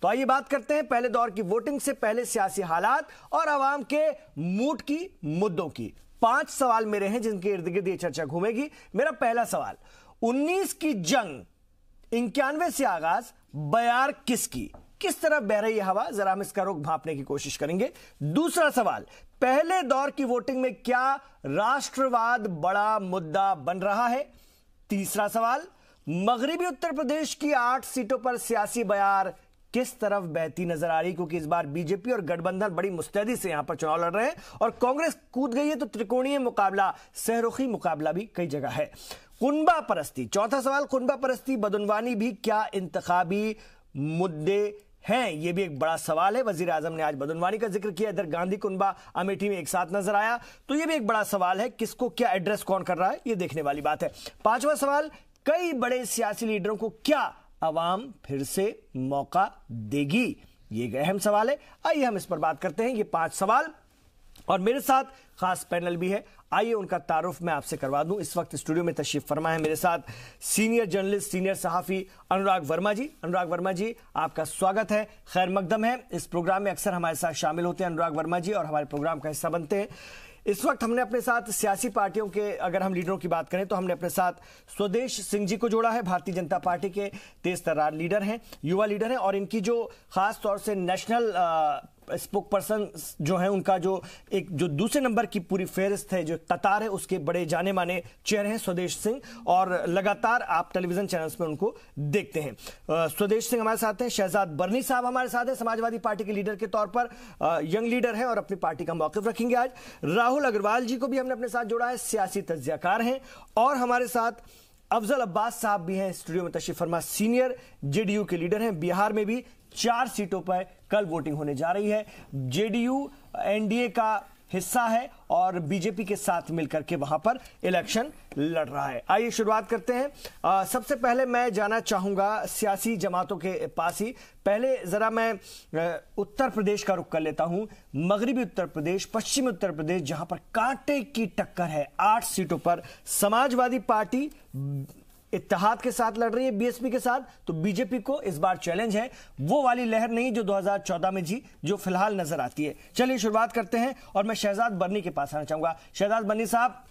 तो आइए बात करते हैं पहले दौर की वोटिंग से पहले सियासी हालात और आवाम के मूड की, मुद्दों की। 5 सवाल मेरे हैं जिनके इर्द गिर्द ये चर्चा घूमेगी। मेरा पहला सवाल, 19 की जंग 91 से आगाज, बयार किसकी? किस तरफ बह रही है हवा, जरा हम इसका रुख भांपने की कोशिश करेंगे। दूसरा सवाल, पहले दौर की वोटिंग में क्या राष्ट्रवाद बड़ा मुद्दा बन रहा है? तीसरा सवाल, मगरिबी उत्तर प्रदेश की 8 सीटों पर सियासी बयार किस तरफ बहती नजर आ रही, क्योंकि इस बार बीजेपी और गठबंधन बड़ी मुस्तैदी से यहां पर चुनाव लड़ रहे हैं और कांग्रेस कूद गई है, तो त्रिकोणीय मुकाबला, सहरुखी मुकाबला भी कई जगह है। कुनबा परस्ती, चौथा सवाल, कुनबा परस्ती, बदउनवानी भी क्या इंतखाबी मुद्दे हैं? यह भी एक बड़ा सवाल है। वजीर आजम ने आज बदउनवानी का जिक्र किया, इधर गांधी कुनबा अमेठी में एक साथ नजर आया, तो यह भी एक बड़ा सवाल है। किसको क्या एड्रेस कौन कर रहा है, यह देखने वाली बात है। पांचवा सवाल, कई बड़े सियासी लीडरों को क्या अवाम फिर से मौका देगी? यह एक अहम सवाल है। आइए हम इस पर बात करते हैं। ये 5 सवाल और मेरे साथ खास पैनल भी है, आइए उनका तारुफ मैं आपसे करवा दूं। इस वक्त स्टूडियो में तशरीफ फरमा है मेरे साथ सीनियर जर्नलिस्ट, सीनियर सहाफी अनुराग वर्मा जी। अनुराग वर्मा जी, आपका स्वागत है, खैर मकदम है। इस प्रोग्राम में अक्सर हमारे साथ शामिल होते हैं अनुराग वर्मा जी और हमारे प्रोग्राम का हिस्सा बनते हैं। इस वक्त हमने अपने साथ सियासी पार्टियों के, अगर हम लीडरों की बात करें तो हमने अपने साथ स्वदेश सिंह जी को जोड़ा है। भारतीय जनता पार्टी के तेज तर्रार लीडर हैं, युवा लीडर हैं और इनकी जो खास तौर से नेशनल स्पोक पर्सन जो है, उनका जो दूसरे नंबर की पूरी फेहरिस्त है, जो कतार है, उसके बड़े जाने माने चेहरे हैं स्वदेश सिंह, और लगातार आप टेलीविजन चैनल्स में उनको देखते हैं। स्वदेश सिंह हमारे साथ हैं। शहजाद बर्नी साहब हमारे साथ हैं, समाजवादी पार्टी के लीडर के तौर पर, यंग लीडर हैं और अपनी पार्टी का मौक़िफ़ रखेंगे आज। राहुल अग्रवाल जी को भी हमने अपने साथ जोड़ा है, सियासी तज्ज़ियाकार हैं। और हमारे साथ अफजल अब्बास साहब भी हैं, स्टूडियो में तशरीफ फरमा, सीनियर जेडीयू के लीडर हैं। बिहार में भी 4 सीटों पर कल वोटिंग होने जा रही है। जेडीयू एनडीए का हिस्सा है और बीजेपी के साथ मिलकर के वहां पर इलेक्शन लड़ रहा है। आइए शुरुआत करते हैं। सबसे पहले मैं जाना चाहूंगा सियासी जमातों के पास ही। पहले जरा मैं उत्तर प्रदेश का रुख कर लेता हूं। मगरिबी उत्तर प्रदेश, पश्चिमी उत्तर प्रदेश, जहां पर कांटे की टक्कर है 8 सीटों पर। समाजवादी पार्टी इत्तेहाद के साथ लड़ रही है बीएसपी के साथ, तो बीजेपी को इस बार चैलेंज है, वो वाली लहर नहीं जो 2014 में जी, जो फिलहाल नजर आती है। चलिए शुरुआत करते हैं और मैं शहजाद बर्नी के पास आना चाहूंगा। शहजाद बर्नी साहब,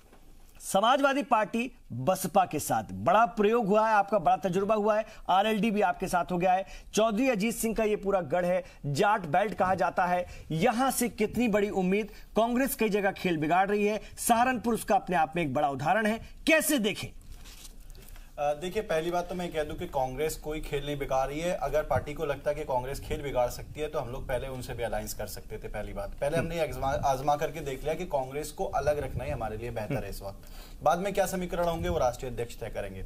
समाजवादी पार्टी बसपा के साथ बड़ा प्रयोग हुआ है, आपका बड़ा तजुर्बा हुआ है, आरएलडी भी आपके साथ हो गया है, चौधरी अजीत सिंह का ये पूरा गढ़ है, जाट बेल्ट कहा जाता है, यहां से कितनी बड़ी उम्मीद? कांग्रेस कई जगह खेल बिगाड़ रही है, सहारनपुर उसका अपने आप में एक बड़ा उदाहरण है, कैसे देखें? देखिए, पहली बात तो मैं कह दूं कि कांग्रेस कोई खेल नहीं बिगाड़ रही है। अगर पार्टी को लगता है कि कांग्रेस खेल बिगाड़ सकती है तो हम लोग पहले उनसे भी अलायंस कर सकते थे। पहली बात, पहले हमने आजमा करके देख लिया कि कांग्रेस को अलग रखना ही हमारे लिए बेहतर है इस वक्त। बाद में क्या समीकरण होंगे वो राष्ट्रीय अध्यक्ष तय करेंगे।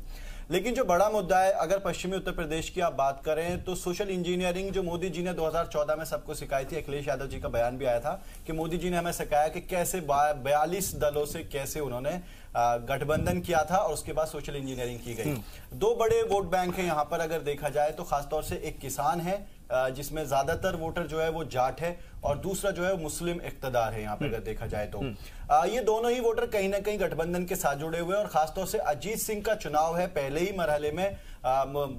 लेकिन जो बड़ा मुद्दा है, अगर पश्चिमी उत्तर प्रदेश की आप बात करें तो सोशल इंजीनियरिंग जो मोदी जी ने 2014 में सबको सिखाई थी, अखिलेश यादव जी का बयान भी आया था कि मोदी जी ने हमें सिखाया कि कैसे 42 दलों से कैसे उन्होंने गठबंधन किया था और उसके बाद सोशल इंजीनियरिंग की गई। 2 बड़े वोट बैंक हैं यहाँ पर अगर देखा जाए तो, खासतौर से एक किसान है जिसमें ज्यादातर वोटर जो है वो जाट है, और दूसरा जो है मुस्लिम इक्तदार है यहाँ पे अगर देखा जाए तो। ये दोनों ही वोटर कहीं ना कहीं गठबंधन के साथ जुड़े हुए हैं और खासतौर से अजीत सिंह का चुनाव है, पहले ही मरहले में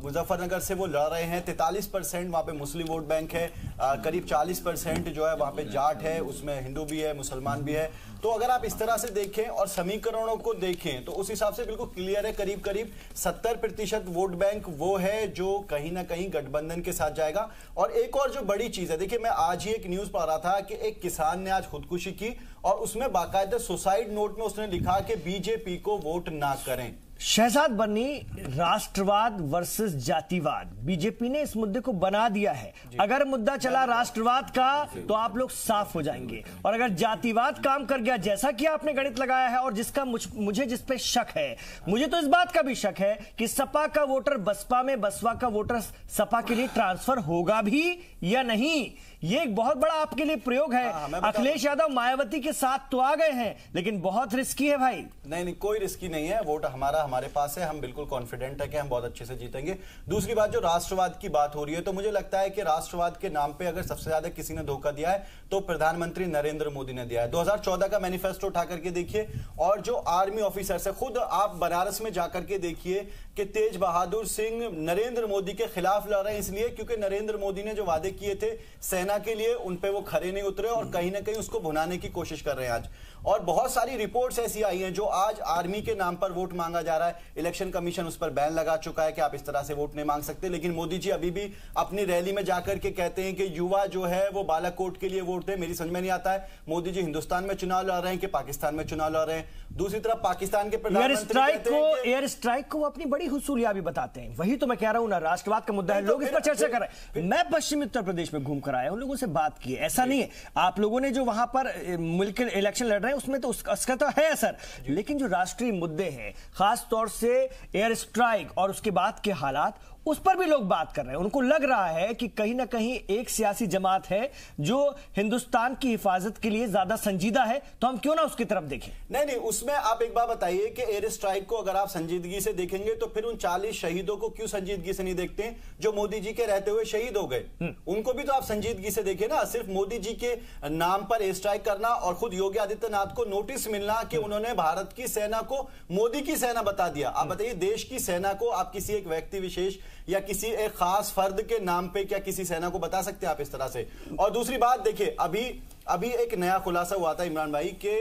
मुजफ्फरनगर से वो लड़ रहे हैं। 43% वहां पे मुस्लिम वोट बैंक है, करीब 40% जो है वहां पे जाट है, उसमें हिंदू भी है, मुसलमान भी है। तो अगर आप इस तरह से देखें और समीकरणों को देखें तो उस हिसाब से बिल्कुल क्लियर है, करीब करीब 70% वोट बैंक वो है जो कहीं ना कहीं गठबंधन के साथ जाएगा। और एक और जो बड़ी चीज है, देखिए मैं आज ही एक न्यूज पढ़ रहा था कि एक किसान ने आज खुदकुशी की और उसमें बाकायदा सुसाइड नोट में उसने लिखा कि बीजेपी को वोट ना करें। शहजाद बर्नी, राष्ट्रवाद वर्सेस जातिवाद, बीजेपी ने इस मुद्दे को बना दिया है। अगर मुद्दा चला राष्ट्रवाद का तो आप लोग साफ हो जाएंगे, और अगर जातिवाद काम कर गया, जैसा कि आपने गणित लगाया है और जिसका मुझे जिस पे शक है, मुझे तो इस बात का भी शक है कि सपा का वोटर बसपा में, बसपा का वोटर सपा के लिए ट्रांसफर होगा भी या नहीं। ये एक बहुत बड़ा आपके लिए प्रयोग है। अखिलेश यादव मायावती के साथ तो आ गए हैं, लेकिन बहुत रिस्की है भाई। नहीं, कोई रिस्की नहीं है। वोट हमारा हमारे पास है, हम बिल्कुल कॉन्फिडेंट है कि हम बहुत अच्छे से जीतेंगे। दूसरी बात, जो राष्ट्रवाद की बात हो रही है, तो मुझे लगता है कि राष्ट्रवाद के नाम पे अगर सबसे ज्यादा किसी ने धोखा दिया है तो प्रधानमंत्री नरेंद्र मोदी ने दिया है। 2014 का मैनिफेस्टो उठा करके देखिए, और जो आर्मी ऑफिसर्स है, खुद आप बनारस में जाकर के देखिए कि तेज बहादुर सिंह नरेंद्र मोदी के खिलाफ लड़ रहे हैं, इसलिए क्योंकि नरेंद्र मोदी ने जो वादे किए थे सेना के लिए उन पे वो खरे नहीं उतरे और कहीं ना कहीं उसको भुनाने की कोशिश कर रहे हैं आज। और बहुत सारी रिपोर्ट्स ऐसी आई हैं जो आज आर्मी के नाम पर वोट मांगा जा रहा है, इलेक्शन कमीशन उस पर बैन लगा चुका है कि आप इस तरह से वोट नहीं मांग सकते, लेकिन मोदी जी अभी भी अपनी रैली में जाकर के कहते हैं कि युवा जो है वो बालाकोट के लिए वोट दे। मेरी समझ में नहीं आता है, मोदी जी हिंदुस्तान में चुनाव लड़ रहे हैं कि पाकिस्तान में चुनाव लड़ रहे हैं। दूसरी तरफ पाकिस्तान के प्रधानमंत्री एयर स्ट्राइक को अपनी बड़ी हुसूलियाबी बताते हैं। वही तो मैं कह रहा हूं ना, राष्ट्रवाद का मुद्दा है, लोग इस पर चर्चा कर रहे हैं। मैं पश्चिमी उत्तर प्रदेश में घूमकर आया, उन लोगों से बात की, ऐसा नहीं है आप लोगों ने जो वहां पर मिलकर इलेक्शन लड़ रहे हैं उसमें तो उसका तो है असर, लेकिन जो राष्ट्रीय मुद्दे हैं, खास तौर से एयर स्ट्राइक और उसके बाद के हालात, उस पर भी लोग बात कर रहे हैं। उनको लग रहा है कि कहीं ना कहीं एक सियासी जमात है जो हिंदुस्तान की हिफाजत के लिए ज्यादा संजीदा है, तो हम क्यों ना उसकी तरफ देखें। नहीं, उसमें आप एक बात बताइए कि एयर स्ट्राइक को अगर आप संजीदगी से देखेंगे तो फिर उन 40 शहीदों को क्यों संजीदगी से नहीं देखते जो मोदी जी के रहते हुए शहीद हो गए? उनको भी तो आप संजीदगी से देखें ना। सिर्फ मोदी जी के नाम पर एयर स्ट्राइक करना और खुद योगी आदित्यनाथ को नोटिस मिलना कि उन्होंने भारत की सेना को मोदी की सेना बता दिया। आप बताइए, देश की सेना को आप किसी एक व्यक्ति विशेष या किसी एक खास फर्द के नाम पे क्या किसी सेना को बता सकते हैं आप इस तरह से? और दूसरी बात देखिए, अभी एक नया खुलासा हुआ था इमरान भाई के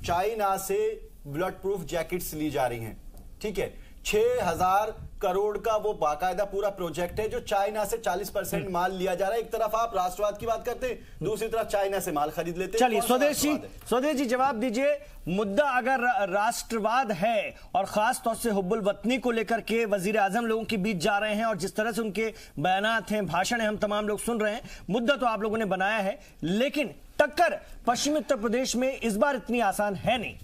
चाइना से बुलेट प्रूफ जैकेट्स ली जा रही हैं, ठीक है। 6000 करोड़ का वो बाकायदा पूरा प्रोजेक्ट है जो चाइना से 40% माल लिया जा रहा है। एक तरफ आप राष्ट्रवाद की बात करते हैं, दूसरी तरफ चाइना से माल खरीद लेते हैं। चलिए स्वदेश जी जवाब दीजिए, मुद्दा अगर राष्ट्रवाद है और खास तौर से हुब्बुल वतनी को लेकर के वजीर आजम लोगों के बीच जा रहे हैं और जिस तरह से उनके बयानात हैं, भाषण है, हम तमाम लोग सुन रहे हैं, मुद्दा तो आप लोगों ने बनाया है, लेकिन टक्कर पश्चिमी उत्तर प्रदेश में इस बार इतनी आसान है नहीं।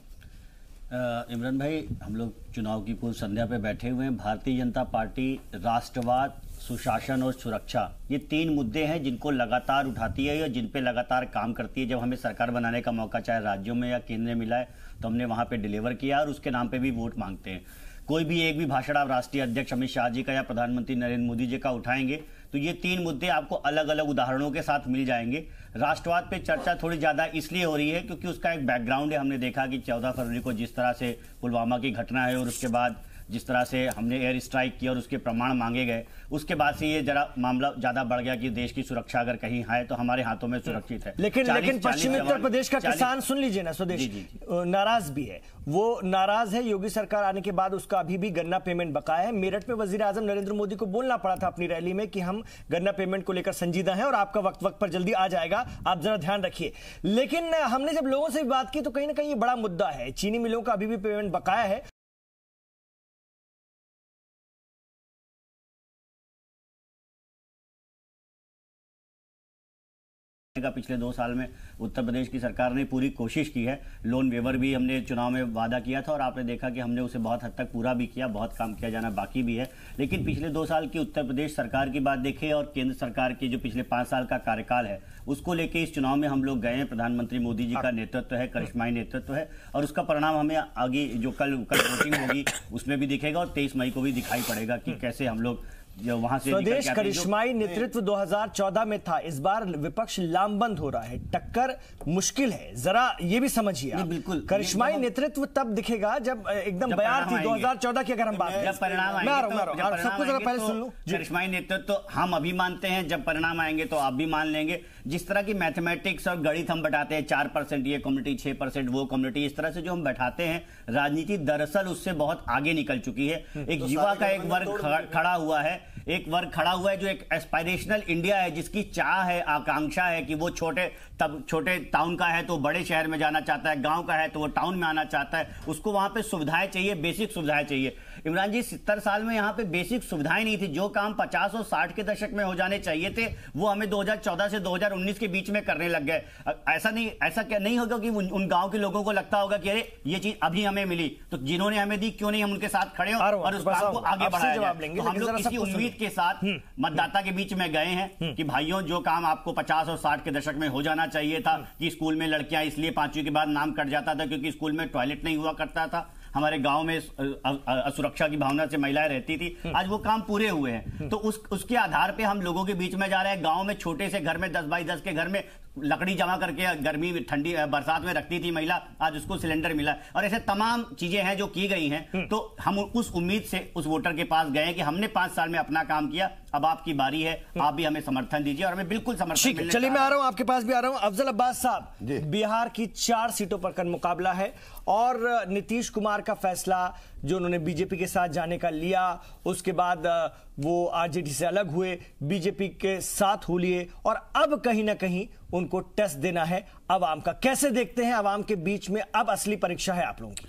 इमरान भाई, हम लोग चुनाव की पूर्व संध्या पे बैठे हुए हैं। भारतीय जनता पार्टी राष्ट्रवाद, सुशासन और सुरक्षा, ये 3 मुद्दे हैं जिनको लगातार उठाती है या जिन पे लगातार काम करती है। जब हमें सरकार बनाने का मौका चाहे राज्यों में या केंद्र में मिला है तो हमने वहां पे डिलीवर किया और उसके नाम पे भी वोट मांगते हैं। कोई भी एक भी भाषण आप राष्ट्रीय अध्यक्ष अमित शाह जी का या प्रधानमंत्री नरेंद्र मोदी जी का उठाएंगे तो ये 3 मुद्दे आपको अलग अलग उदाहरणों के साथ मिल जाएंगे। राष्ट्रवाद पे चर्चा थोड़ी ज्यादा इसलिए हो रही है क्योंकि उसका एक बैकग्राउंड है। हमने देखा कि 14 फरवरी को जिस तरह से पुलवामा की घटना है और उसके बाद जिस तरह से हमने एयर स्ट्राइक किया और उसके प्रमाण मांगे गए, उसके बाद से ये जरा मामला ज्यादा बढ़ गया कि देश की सुरक्षा अगर कहीं है तो हमारे हाथों में सुरक्षित है। लेकिन पश्चिमी उत्तर प्रदेश का किसान, सुन लीजिए ना स्वदेश, नाराज भी है। वो नाराज है, योगी सरकार आने के बाद उसका अभी भी गन्ना पेमेंट बकाया है। मेरठ में वजीर आजम नरेंद्र मोदी को बोलना पड़ा था अपनी रैली में कि हम गन्ना पेमेंट को लेकर संजीदा हैं और आपका वक्त पर जल्दी आ जाएगा, आप जरा ध्यान रखिए। लेकिन हमने जब लोगों से बात की तो कहीं ना कहीं ये बड़ा मुद्दा है, चीनी मिलों का अभी भी पेमेंट बकाया है। का पिछले 2 साल में उत्तर प्रदेश की सरकार ने पूरी कोशिश की है। लोन वेवर भी हमने चुनाव में वादा किया था और आपने देखा कि हमने उसे बहुत हद तक पूरा भी किया, बहुत काम किया जाना बाकी भी है। लेकिन पिछले 2 साल की उत्तर प्रदेश सरकार की बात देखें और केंद्र सरकार की जो पिछले 5 साल का कार्यकाल है उसको लेके इस चुनाव में हम लोग गए हैं। प्रधानमंत्री मोदी जी का नेतृत्व है, करिश्माई नेतृत्व है और उसका परिणाम हमें आगे जो कल वोटिंग होगी उसमें भी दिखेगा और 23 मई को भी दिखाई पड़ेगा कि कैसे हम लोग जो वहां से स्वदेश करिश्माई नेतृत्व 2014 में था, इस बार विपक्ष लामबंद हो रहा है, टक्कर मुश्किल है, जरा ये भी समझिए। बिल्कुल करिश्माई नेतृत्व तब दिखेगा जब एकदम बयार थी 2014 की। अगर हम बात जब परिणाम आएंगे सबको जरा पहले सुन लो। करिश्माई नेतृत्व हम अभी मानते हैं, जब परिणाम आएंगे तो आप भी मान लेंगे। जिस तरह की मैथमेटिक्स और गणित हम बैठाते हैं, 4% ये कम्युनिटी, 6% वो कम्युनिटी, इस तरह से जो हम बैठाते हैं, राजनीति दरअसल उससे बहुत आगे निकल चुकी है। एक युवा का एक वर्ग खड़ा हुआ है, एक वर्ग खड़ा हुआ है जो एक एस्पायरेशनल इंडिया है, जिसकी चाह है, आकांक्षा है कि वो छोटे टाउन का है तो बड़े शहर में जाना चाहता है, गांव का है तो वो टाउन में आना चाहता है, उसको वहां पे सुविधाएं चाहिए, बेसिक सुविधाएं चाहिए। इमरान जी, 70 साल में यहाँ पे बेसिक सुविधाएं नहीं थी। जो काम 50 और 60 के दशक में हो जाने चाहिए थे वो हमें 2014 से 2019 के बीच में करने लग गए। ऐसा क्या नहीं होगा कि उन गांव के लोगों को लगता होगा कि अरे ये चीज अभी हमें मिली तो जिन्होंने हमें दी क्यों नहीं हम उनके साथ खड़े हो और उस काम को आगे बढ़ाया जाए। तो हम लोग इसी उम्मीद के साथ मतदाता के बीच में गए हैं कि भाइयों, जो काम आपको 50 और 60 के दशक में हो जाना चाहिए था कि स्कूल में लड़कियां इसलिए 5वीं के बाद नाम कट जाता था क्योंकि स्कूल में टॉयलेट नहीं हुआ करता था, हमारे गांव में असुरक्षा की भावना से महिलाएं रहती थी, आज वो काम पूरे हुए हैं। तो उसके आधार पे हम लोगों के बीच में जा रहे हैं। गांव में छोटे से घर में 10 बाई 10 के घर में लकड़ी जमा करके गर्मी ठंडी बरसात में रखती थी महिला, आज उसको सिलेंडर मिला। और ऐसे तमाम चीजें हैं जो की गई हैं। तो हम उस उम्मीद से उस वोटर के पास गए कि हमने 5 साल में अपना काम किया, अब आपकी बारी है, आप भी हमें समर्थन दीजिए। और हमें बिल्कुल समर्थन मिलने। चलिए मैं आ रहा हूं, आपके पास भी आ रहा हूं। अफजल अब्बास साहब, बिहार की 4 सीटों पर मुकाबला है और नीतीश कुमार का फैसला जो उन्होंने बीजेपी के साथ जाने का लिया, उसके बाद वो आरजेडी से अलग हुए, बीजेपी के साथ हो लिए और अब कहीं ना कहीं उनको टेस्ट देना है अवाम का। कैसे देखते हैं अवाम के बीच में अब असली परीक्षा है आप लोगों की?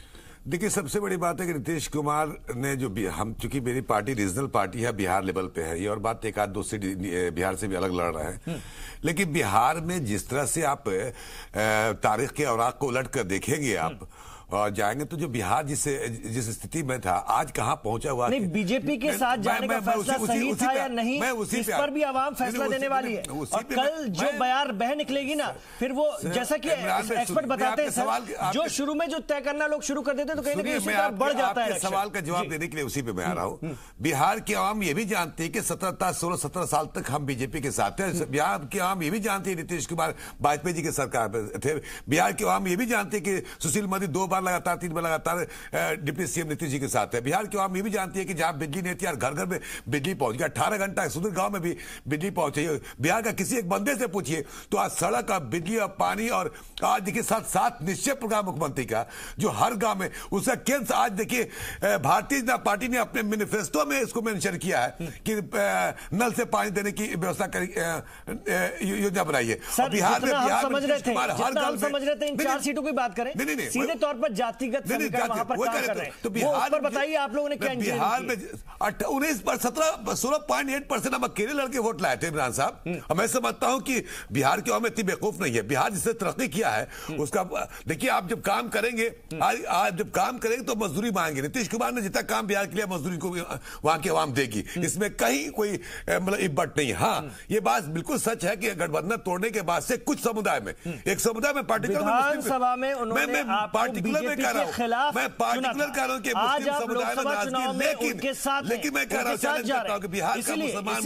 देखिए, सबसे बड़ी बात है कि नीतीश कुमार ने जो हम, चूंकि मेरी पार्टी रीजनल पार्टी है, बिहार लेवल पे है, ये और बात, एक आध 2 सीट बिहार से भी अलग लड़ रहे हैं, लेकिन बिहार में जिस तरह से आप तारीख के औराक को उलट कर देखेंगे आप और जाएंगे तो जो बिहार जिस स्थिति में था आज कहाँ पहुंचा हुआ। नहीं, बीजेपी के साथ जाने का फैसला सही था या नहीं, इस पर भी आवाम फैसला देने वाली है। और कल जो बयार बह निकलेगी ना, फिर वो जैसा कि एक्सपर्ट बताते हैं सर, जो शुरू में जो तय करना लोग शुरू कर देते तो कहीं ना कहीं बढ़ जाता है। सवाल का जवाब देने के लिए उसी पे मैं आ रहा हूँ। बिहार की आवाम ये भी जानती है कि 16-17 साल तक हम बीजेपी के साथ हैं। बिहार की आवाम ये भी जानती है नीतीश कुमार वाजपेयी जी की सरकार में थे। बिहार की आवाम ये भी जानती है कि सुशील मोदी 2 बार लगातार 3 बार लगातार डिप्टी सीएम नीतीश जी के साथ है। बिहार की आवाम ये भी जानती है कि जहां बिजली नहीं थी, यार घर घर में बिजली पहुंच गया, 18 घंटा सुदूर गांव में भी बिजली पहुंची। बिहार का किसी एक बंदे से पूछिए तो आज सड़क और बिजली और पानी, और आज देखिए 7 निश्चय प्रोग्राम मुख्यमंत्री का जो हर गांव में, उसका केंद्र आज देखिए भारतीय जनता पार्टी ने अपने मैनिफेस्टो में इसको मेंशन किया है कि नल से पानी देने की व्यवस्था योजना बनाई है। बिहार में समझ रहे थे, समझ रहे थे इन 4 सीटों की बात करें, सीधे तौर पर जातिगत समीकरण वहां पर काम कर रहे हैं। तो बिहार पर बताइए आप लोगों ने क्या बिहार में 19 पर 16.8% हम अकेले लड़के वोट लाए थे इमरान साहब। और मैं समझता हूं कि बिहार की आवाम इतनी बेवकूफ नहीं है। बिहार जिससे तरक्की किया है उसका देखिए, आप जब काम करेंगे, आज जब काम करेंगे तो मजदूरी मांगेंगे। नीतीश कुमार ने जितना काम बिहार के लिए मजदूरी को वहां की आवाम देगी, इसमें कहीं कोई मतलब इब्बट नहीं। हाँ, ये बात बिल्कुल सच है कि गठबंधन तोड़ने के बाद से कुछ समुदाय में, एक समुदाय में पार्टिकुलर विधानसभा में उन्होंने पार्टिकुलर में कह रहा हूं, मैं पार्टिकुलर कह रहा हूं कि मुस्लिम समुदाय में नाराजगी, लेकिन मैं कह रहा हूं, चैलेंज करता हूं कि बिहार का मुसलमान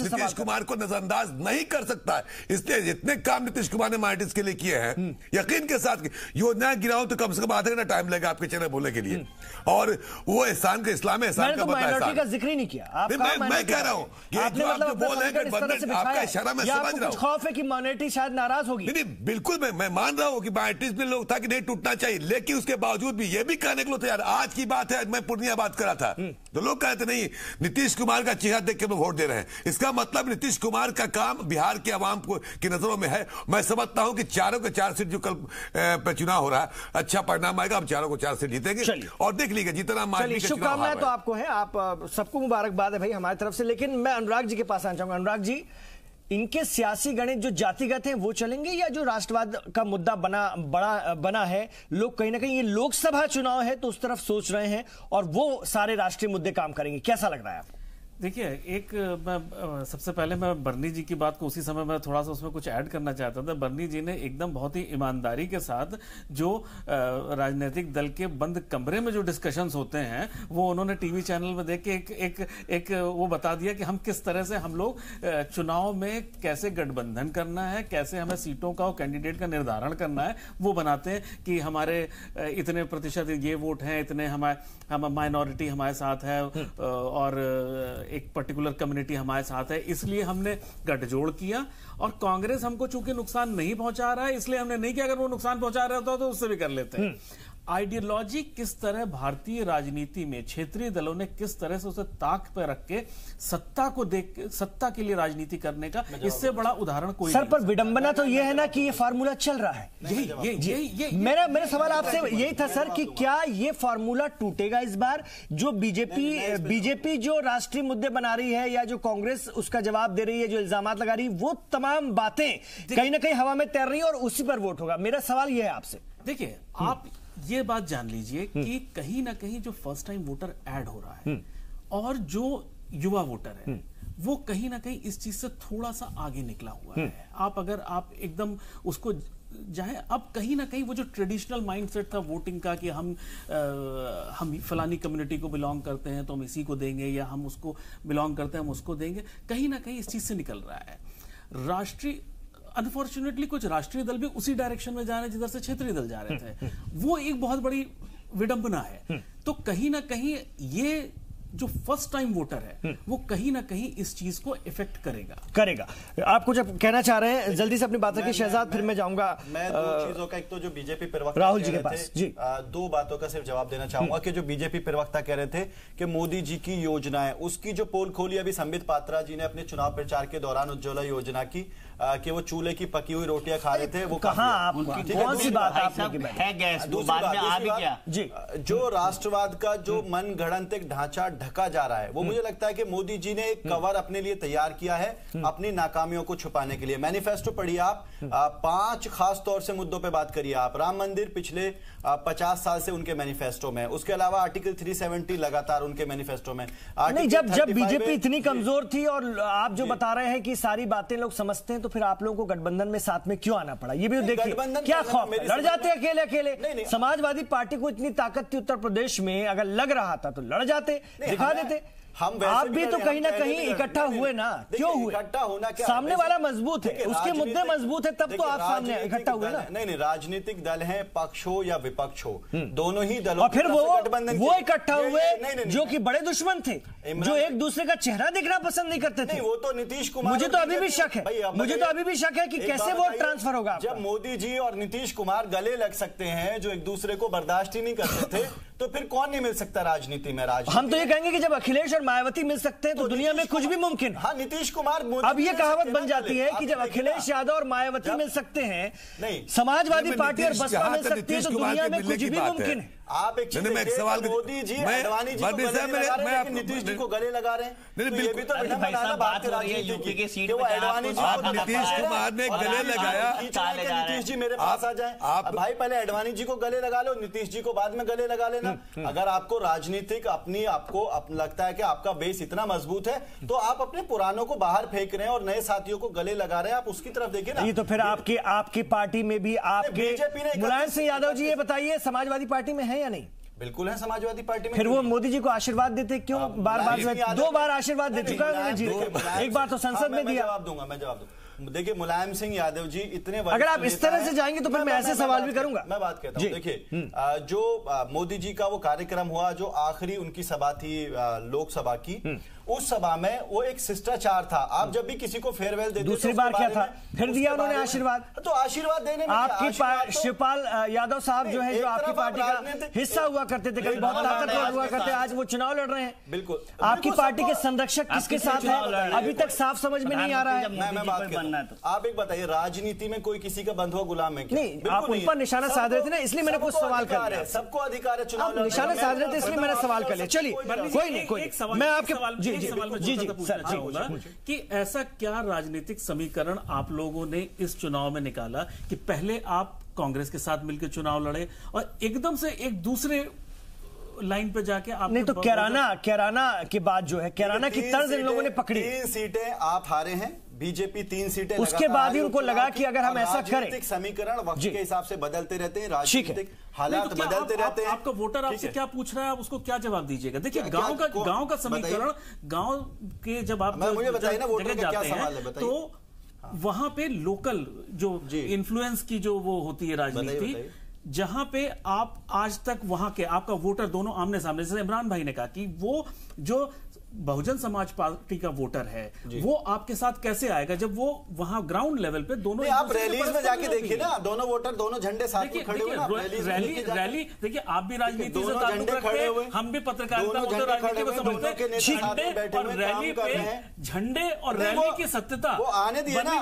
नीतीश कुमार को नजरअंदाज नहीं कर सकता है। इसलिए जितने काम नीतीश कुमार ने माइनॉरिटीज के लिए किए हैं, यकीन के साथ योजनाएं गिराऊं तो कम से कम आधा घंटा टाइम लगेगा आपके चैनल बोलने के लिए। और वो एहसान का इस्लाम है, एहसान का बदला का जिक्र ही नहीं किया। मैं कह रहा हूं कि आप जो बोल रहे हैं आपका इशारा मैं समझ रहा हूं। खौफ है कि माइनॉरिटी शायद नाराज होगी। नहीं, बिल्कुल मैं मान रहा हूं कि माइनॉरिटीज में लोग था कि नहीं टूटना चाहिए, लेकिन उसके बावजूद भी ये भी कहने के लिए तैयार। आज की बात है, मैं पूर्णिया बात कर रहा था तो लोग कहते नहीं नीतीश कुमार का चेहरा देख के लोग वोट दे रहे हैं। इसका मतलब नीतीश कुमार का काम बिहार के आवाम की नजरों में है। मैं समझता हूं कि 4 के 4 सीट जो कल पे चुनाव हो रहा है, अच्छा परिणाम आएगा। हम 4 को 4 सीट जीतेंगे और देख लीजिए जितना शुभकामनाएं तो आपको है, आप सबको मुबारकबाद है भाई हमारी तरफ से। लेकिन मैं अनुराग जी के पास आना चाहूंगा। अनुराग जी, इनके सियासी गणित जो जातिगत हैं वो चलेंगे या जो राष्ट्रवाद का मुद्दा बना है, लोग कहीं ना कहीं ये लोकसभा चुनाव है तो उस तरफ सोच रहे हैं और वो सारे राष्ट्रीय मुद्दे काम करेंगे? कैसा लग रहा है आपको? देखिए, एक मैं सबसे पहले मैं बर्नी जी की बात को उसी समय मैं थोड़ा सा उसमें कुछ ऐड करना चाहता था। बर्नी जी ने एकदम बहुत ही ईमानदारी के साथ जो राजनीतिक दल के बंद कमरे में जो डिस्कशंस होते हैं वो उन्होंने टीवी चैनल में देख के एक वो बता दिया कि हम किस तरह से हम लोग चुनाव में कैसे गठबंधन करना है, कैसे हमें सीटों का और कैंडिडेट का निर्धारण करना है वो बनाते हैं कि हमारे इतने प्रतिशत ये वोट हैं, इतने हम माइनॉरिटी हमारे साथ है और एक पर्टिकुलर कम्युनिटी हमारे साथ है, इसलिए हमने गठजोड़ किया। और कांग्रेस हमको चूंकि नुकसान नहीं पहुंचा रहा है इसलिए हमने नहीं किया। अगर वो नुकसान पहुंचा रहा होता तो उससे भी कर लेते हैं। आइडियोलॉजी किस तरह भारतीय राजनीति में क्षेत्रीय दलों ने किस तरह से उसे ताक पर रख के सत्ता को देख सत्ता के लिए राजनीति करने का, इससे बड़ा उदाहरण कोई सर। पर विडंबना तो यह है ना कि ये फार्मूला चल रहा है। मेरा सवाल आपसे यही था सर कि क्या ये फार्मूला टूटेगा इस बार? जो बीजेपी जो राष्ट्रीय मुद्दे बना रही है या जो कांग्रेस उसका जवाब दे रही है, जो इल्जाम लगा रही है, वो तमाम बातें कहीं ना कहीं हवा में तैर रही है और उसी पर वोट होगा। मेरा सवाल यह है आपसे। देखिए, आप ये बात जान लीजिए कि कहीं ना कहीं जो फर्स्ट टाइम वोटर ऐड हो रहा है और जो युवा वोटर है वो कहीं ना कहीं इस चीज से थोड़ा सा आगे निकला हुआ है। आप अगर आप एकदम उसको जाए। अब कहीं ना कहीं वो जो ट्रेडिशनल माइंडसेट था वोटिंग का कि हम फलानी कम्युनिटी को बिलोंग करते हैं तो हम इसी को देंगे, या हम उसको बिलोंग करते हैं हम उसको देंगे, कहीं ना कहीं इस चीज से निकल रहा है। राष्ट्रीय अनफॉर्चुनेटली कुछ राष्ट्रीय दल भी उसी डायरेक्शन में जा रहे हैं जिधर से क्षेत्रीय दल जा रहे थे। वो एक बहुत बड़ी विडंबना है। तो कहीं ना कहीं ये जो फर्स्ट टाइम वोटर है वो कहीं ना कहीं इस चीज को इफेक्ट करेगा। आप कुछ कहना चाह रहे हैं? जल्दी से अपनी बात रखिए शहजाद, फिर मैं जाऊंगा। मैं दो चीजों का, एक तो जो बीजेपी प्रवक्ता राहुल जी के पास जी, दो बातों का सिर्फ जवाब देना चाहूंगा कि जो बीजेपी प्रवक्ता कह रहे थे कि मोदी जी की योजना है, उसकी जो पोल खोली अभी संबित पात्रा जी ने अपने चुनाव प्रचार के दौरान उज्ज्वला योजना की, कि वो चूल्हे की पकी हुई रोटियां खा रहे थे, वो कहाँ कौन सी बात आपने है गैस, बाद में आ भी गया जी। जो राष्ट्रवाद का जो मन गढ़ंत एक ढांचा ढका जा रहा है, वो मुझे लगता है कि मोदी जी ने एक कवर अपने लिए तैयार किया है अपनी नाकामियों को छुपाने के लिए। मैनिफेस्टो पढ़िए आप, 5 खास तौर से मुद्दों पे बात करिए आप। राम मंदिर पिछले 50 साल से उनके मैनिफेस्टो में, उसके अलावा आर्टिकल 370 लगातार उनके मैनिफेस्टो में। नहीं, जब बीजेपी इतनी कमजोर थी और आप जो बता रहे हैं कि सारी बातें लोग समझते हैं, तो फिर आप लोगों को गठबंधन में साथ में क्यों आना पड़ा? ये भी देखिए, क्या खौफ, लड़ जाते अकेले अकेले। समाजवादी पार्टी को इतनी ताकत थी उत्तर प्रदेश में, अगर लग रहा था तो लड़ जाते, दिखा देते। आप भी तो कहीं ना कहीं इकट्ठा हुए ना, क्यों हुए? इकट्ठा होना क्या, सामने वाला मजबूत है, उसके मुद्दे मजबूत है, तब तो आप सामने इकट्ठा हुए ना। नहीं, राजनीतिक दल है, पक्ष हो या विपक्ष हो, दोनों ही दलों, और फिर वो इकट्ठा हुए जो कि बड़े दुश्मन थे, जो एक दूसरे का चेहरा देखना पसंद नहीं करते थे। वो तो नीतीश कुमार, मुझे तो अभी भी शक है, कि कैसे वोट ट्रांसफर होगा। जब मोदी जी और नीतीश कुमार गले लग सकते हैं, जो एक दूसरे को बर्दाश्त ही नहीं करते थे, तो फिर कौन नहीं मिल सकता राजनीति में? हम तो ये कहेंगे कि जब अखिलेश और मायावती मिल सकते हैं तो दुनिया में कुछ भी मुमकिन है। हाँ, नीतीश कुमार, अब ये कहावत बन जाती है कि जब अखिलेश यादव और मायावती मिल सकते हैं, समाजवादी पार्टी और बसपा मिल सकती है, तो दुनिया में कुछ भी मुमकिन है। आप एक सवाल, मोदी जी अडवाणी जी को गले लगा रहे हैं, नीतीश जी को गले लगा रहे हैं, ये भी तो बात है राजनीति की। नीतीश कुमार ने गले लगाया, नीतीश जी मेरे पास आ जाए, भाई पहले अडवाणी जी को गले लगा लो, नीतीश जी को बाद में गले लगा लेना। अगर आपको राजनीतिक आपको लगता है कि आपका बेस इतना मजबूत है, तो आप अपने पुरानों को बाहर फेंक रहे हैं और नए साथियों को गले लगा रहे हैं, आप उसकी तरफ देखिए ना। ये तो फिर आपकी पार्टी में भी आपके मुलायम सिंह यादव जी, ये बताइए समाजवादी पार्टी में है या नहीं? बिल्कुल है समाजवादी पार्टी में। फिर वो मोदी जी को आशीर्वाद देते क्यों? बार 2 बार आशीर्वाद दे चुका है जी, एक बार तो संसद में दिया। मैं जवाब दूंगा। देखिए, मुलायम सिंह यादव जी इतने, अगर आप इस तरह से जाएंगे तो फिर मैं ऐसे सवाल भी करूंगा। मैं बात कहता हूं, देखिए, जो मोदी जी का वो कार्यक्रम हुआ, जो आखिरी उनकी सभा थी लोकसभा की, उस सभा में वो एक शिष्टाचार था। आप जब भी किसी को फेयरवेल देते, दूसरी बार क्या था, फिर दिया उन्होंने आशीर्वाद। तो आशीर्वाद देने में आपकी शिवपाल यादव साहब जो है, जो आपकी पार्टी का हिस्सा हुआ करते थे, कभी बहुत ताकतवर हुआ करते, आज वो चुनाव लड़ रहे हैं। बिल्कुल, आपकी पार्टी के संरक्षक किसके साथ है, अभी तक साफ समझ में नहीं आ रहा है। मैं बात करता हूं, आप एक बताइए, राजनीति में कोई किसी का बंधुआ गुलाम है क्या? नहीं, आप उन पर निशाना साध रहे थे ना, इसलिए मैंने कुछ सवाल कर लिया। सबको अधिकार है चुनाव, निशाना साध रहे थे इसलिए मैंने सवाल कर लिया। चलिए, कोई नहीं, मैं आपके जी पूछना चाहूंगा कि ऐसा क्या राजनीतिक समीकरण आप लोगों ने इस चुनाव में निकाला कि पहले आप कांग्रेस के साथ मिलकर चुनाव लड़े और एकदम से एक दूसरे लाइन पे जाके आप नहीं, तो कैराना के बाद जो है, कैराना की तर्ज इन लोगों ने पकड़ी। 3 सीटें आप हारे हैं, बीजेपी 3 सीटें, उसके बाद ही उनको लगा कि अगर हम ऐसा करें, समीकरण वक्त के हिसाब से बदलते रहते हैं, राजनीतिक हालात बदलते रहते हैं। आपका वोटर आपसे क्या पूछ रहा है, आप उसको क्या जवाब दीजिएगा? देखिए, गांव का समीकरण, गांव के जब आप मुझे बताइए ना, वोटर का क्या सवाल है, बताइए। तो वहां पे लोकल जो इन्फ्लुएंस की जो वो होती है राजनीति, जहां पे आप आज तक वहां के आपका वोटर दोनों आमने सामने, जैसे इमरान भाई ने कहा कि वो जो बहुजन समाज पार्टी का वोटर है वो आपके साथ कैसे आएगा जब वो वहां ग्राउंड लेवल पे दोनों, आप रैलीज में जाके देखिए ना, दोनों वोटर दोनों झंडे साथ में खड़े हुए हैं। रैली देखिए, आप भी राजनीति से ताल्लुक रखते हैं, हम भी पत्रकारिता राजनीति को समझते हैं। झंडे और रैली पे, झंडे और रैली की सत्यता वो आने दिए ना।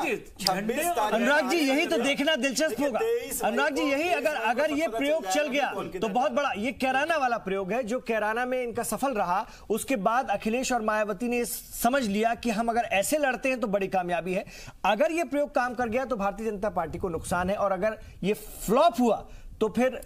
अनुराग जी, यही तो देखना दिलचस्प होगा। अनुराग जी, यही अगर ये प्रयोग चल गया तो बहुत बड़ा, ये कैराना वाला प्रयोग है जो कैराना में इनका सफल रहा। उसके बाद अखिलेश और मायावती ने समझ लिया कि हम अगर ऐसे लड़ते हैं तो बड़ी कामयाबी है। अगर यह प्रयोग काम कर गया तो भारतीय जनता पार्टी को नुकसान है, और अगर यह फ्लॉप हुआ तो फिर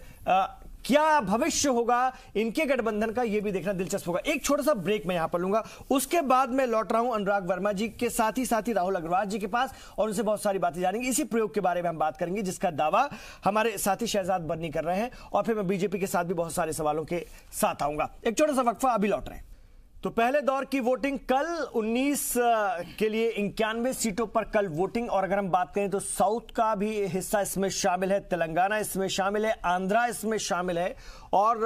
क्या भविष्य होगा इनके गठबंधन का, यह भी देखना दिलचस्प होगा। एक छोटा सा ब्रेक मैं यहां पर लूंगा, उसके बाद मैं लौट रहा हूं अनुराग वर्मा जी के साथ ही राहुल अग्रवाल जी के पास, और उनसे बहुत सारी बातें जानेंगे। इसी प्रयोग के बारे में हम बात करेंगे जिसका दावा हमारे साथी शहजाद बर्नी कर रहे हैं, और फिर मैं बीजेपी के साथ भी बहुत सारे सवालों के साथ आऊंगा। एक छोटा सा वक्फा, अभी लौट रहे हैं। तो पहले दौर की वोटिंग कल 19 के लिए 91 सीटों पर कल वोटिंग, और अगर हम बात करें तो साउथ का भी हिस्सा इसमें शामिल है, तेलंगाना इसमें शामिल है, आंध्रा इसमें शामिल है, और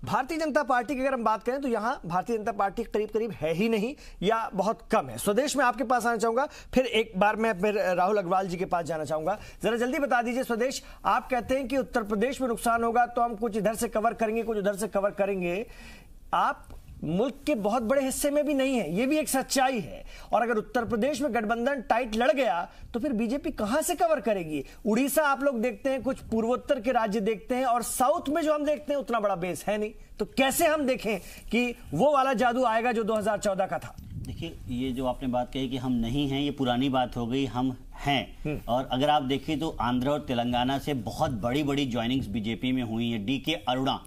भारतीय जनता पार्टी की अगर हम बात करें तो यहां भारतीय जनता पार्टी करीब करीब है ही नहीं या बहुत कम है। स्वदेश में आपके पास आना चाहूंगा, फिर एक बार मैं फिर राहुल अग्रवाल जी के पास जाना चाहूंगा। जरा जल्दी बता दीजिए स्वदेश, आप कहते हैं कि उत्तर प्रदेश में नुकसान होगा तो हम कुछ इधर से कवर करेंगे, कुछ उधर से कवर करेंगे। आप मुल्क के बहुत बड़े हिस्से में भी नहीं है, यह भी एक सच्चाई है, और अगर उत्तर प्रदेश में गठबंधन टाइट लड़ गया तो फिर बीजेपी कहां से कवर करेगी? उड़ीसा आप लोग देखते हैं, कुछ पूर्वोत्तर के राज्य देखते हैं, और साउथ में जो हम देखते हैं उतना बड़ा बेस है नहीं, तो कैसे हम देखें कि वो वाला जादू आएगा जो 2014 का था? देखिए, ये जो आपने बात कही कि हम नहीं हैं, ये पुरानी बात हो गई, हम हैं। और अगर आप देखिए तो आंध्र और तेलंगाना से बहुत बड़ी बड़ी ज्वाइनिंग्स बीजेपी में हुई है। डीके अरुणा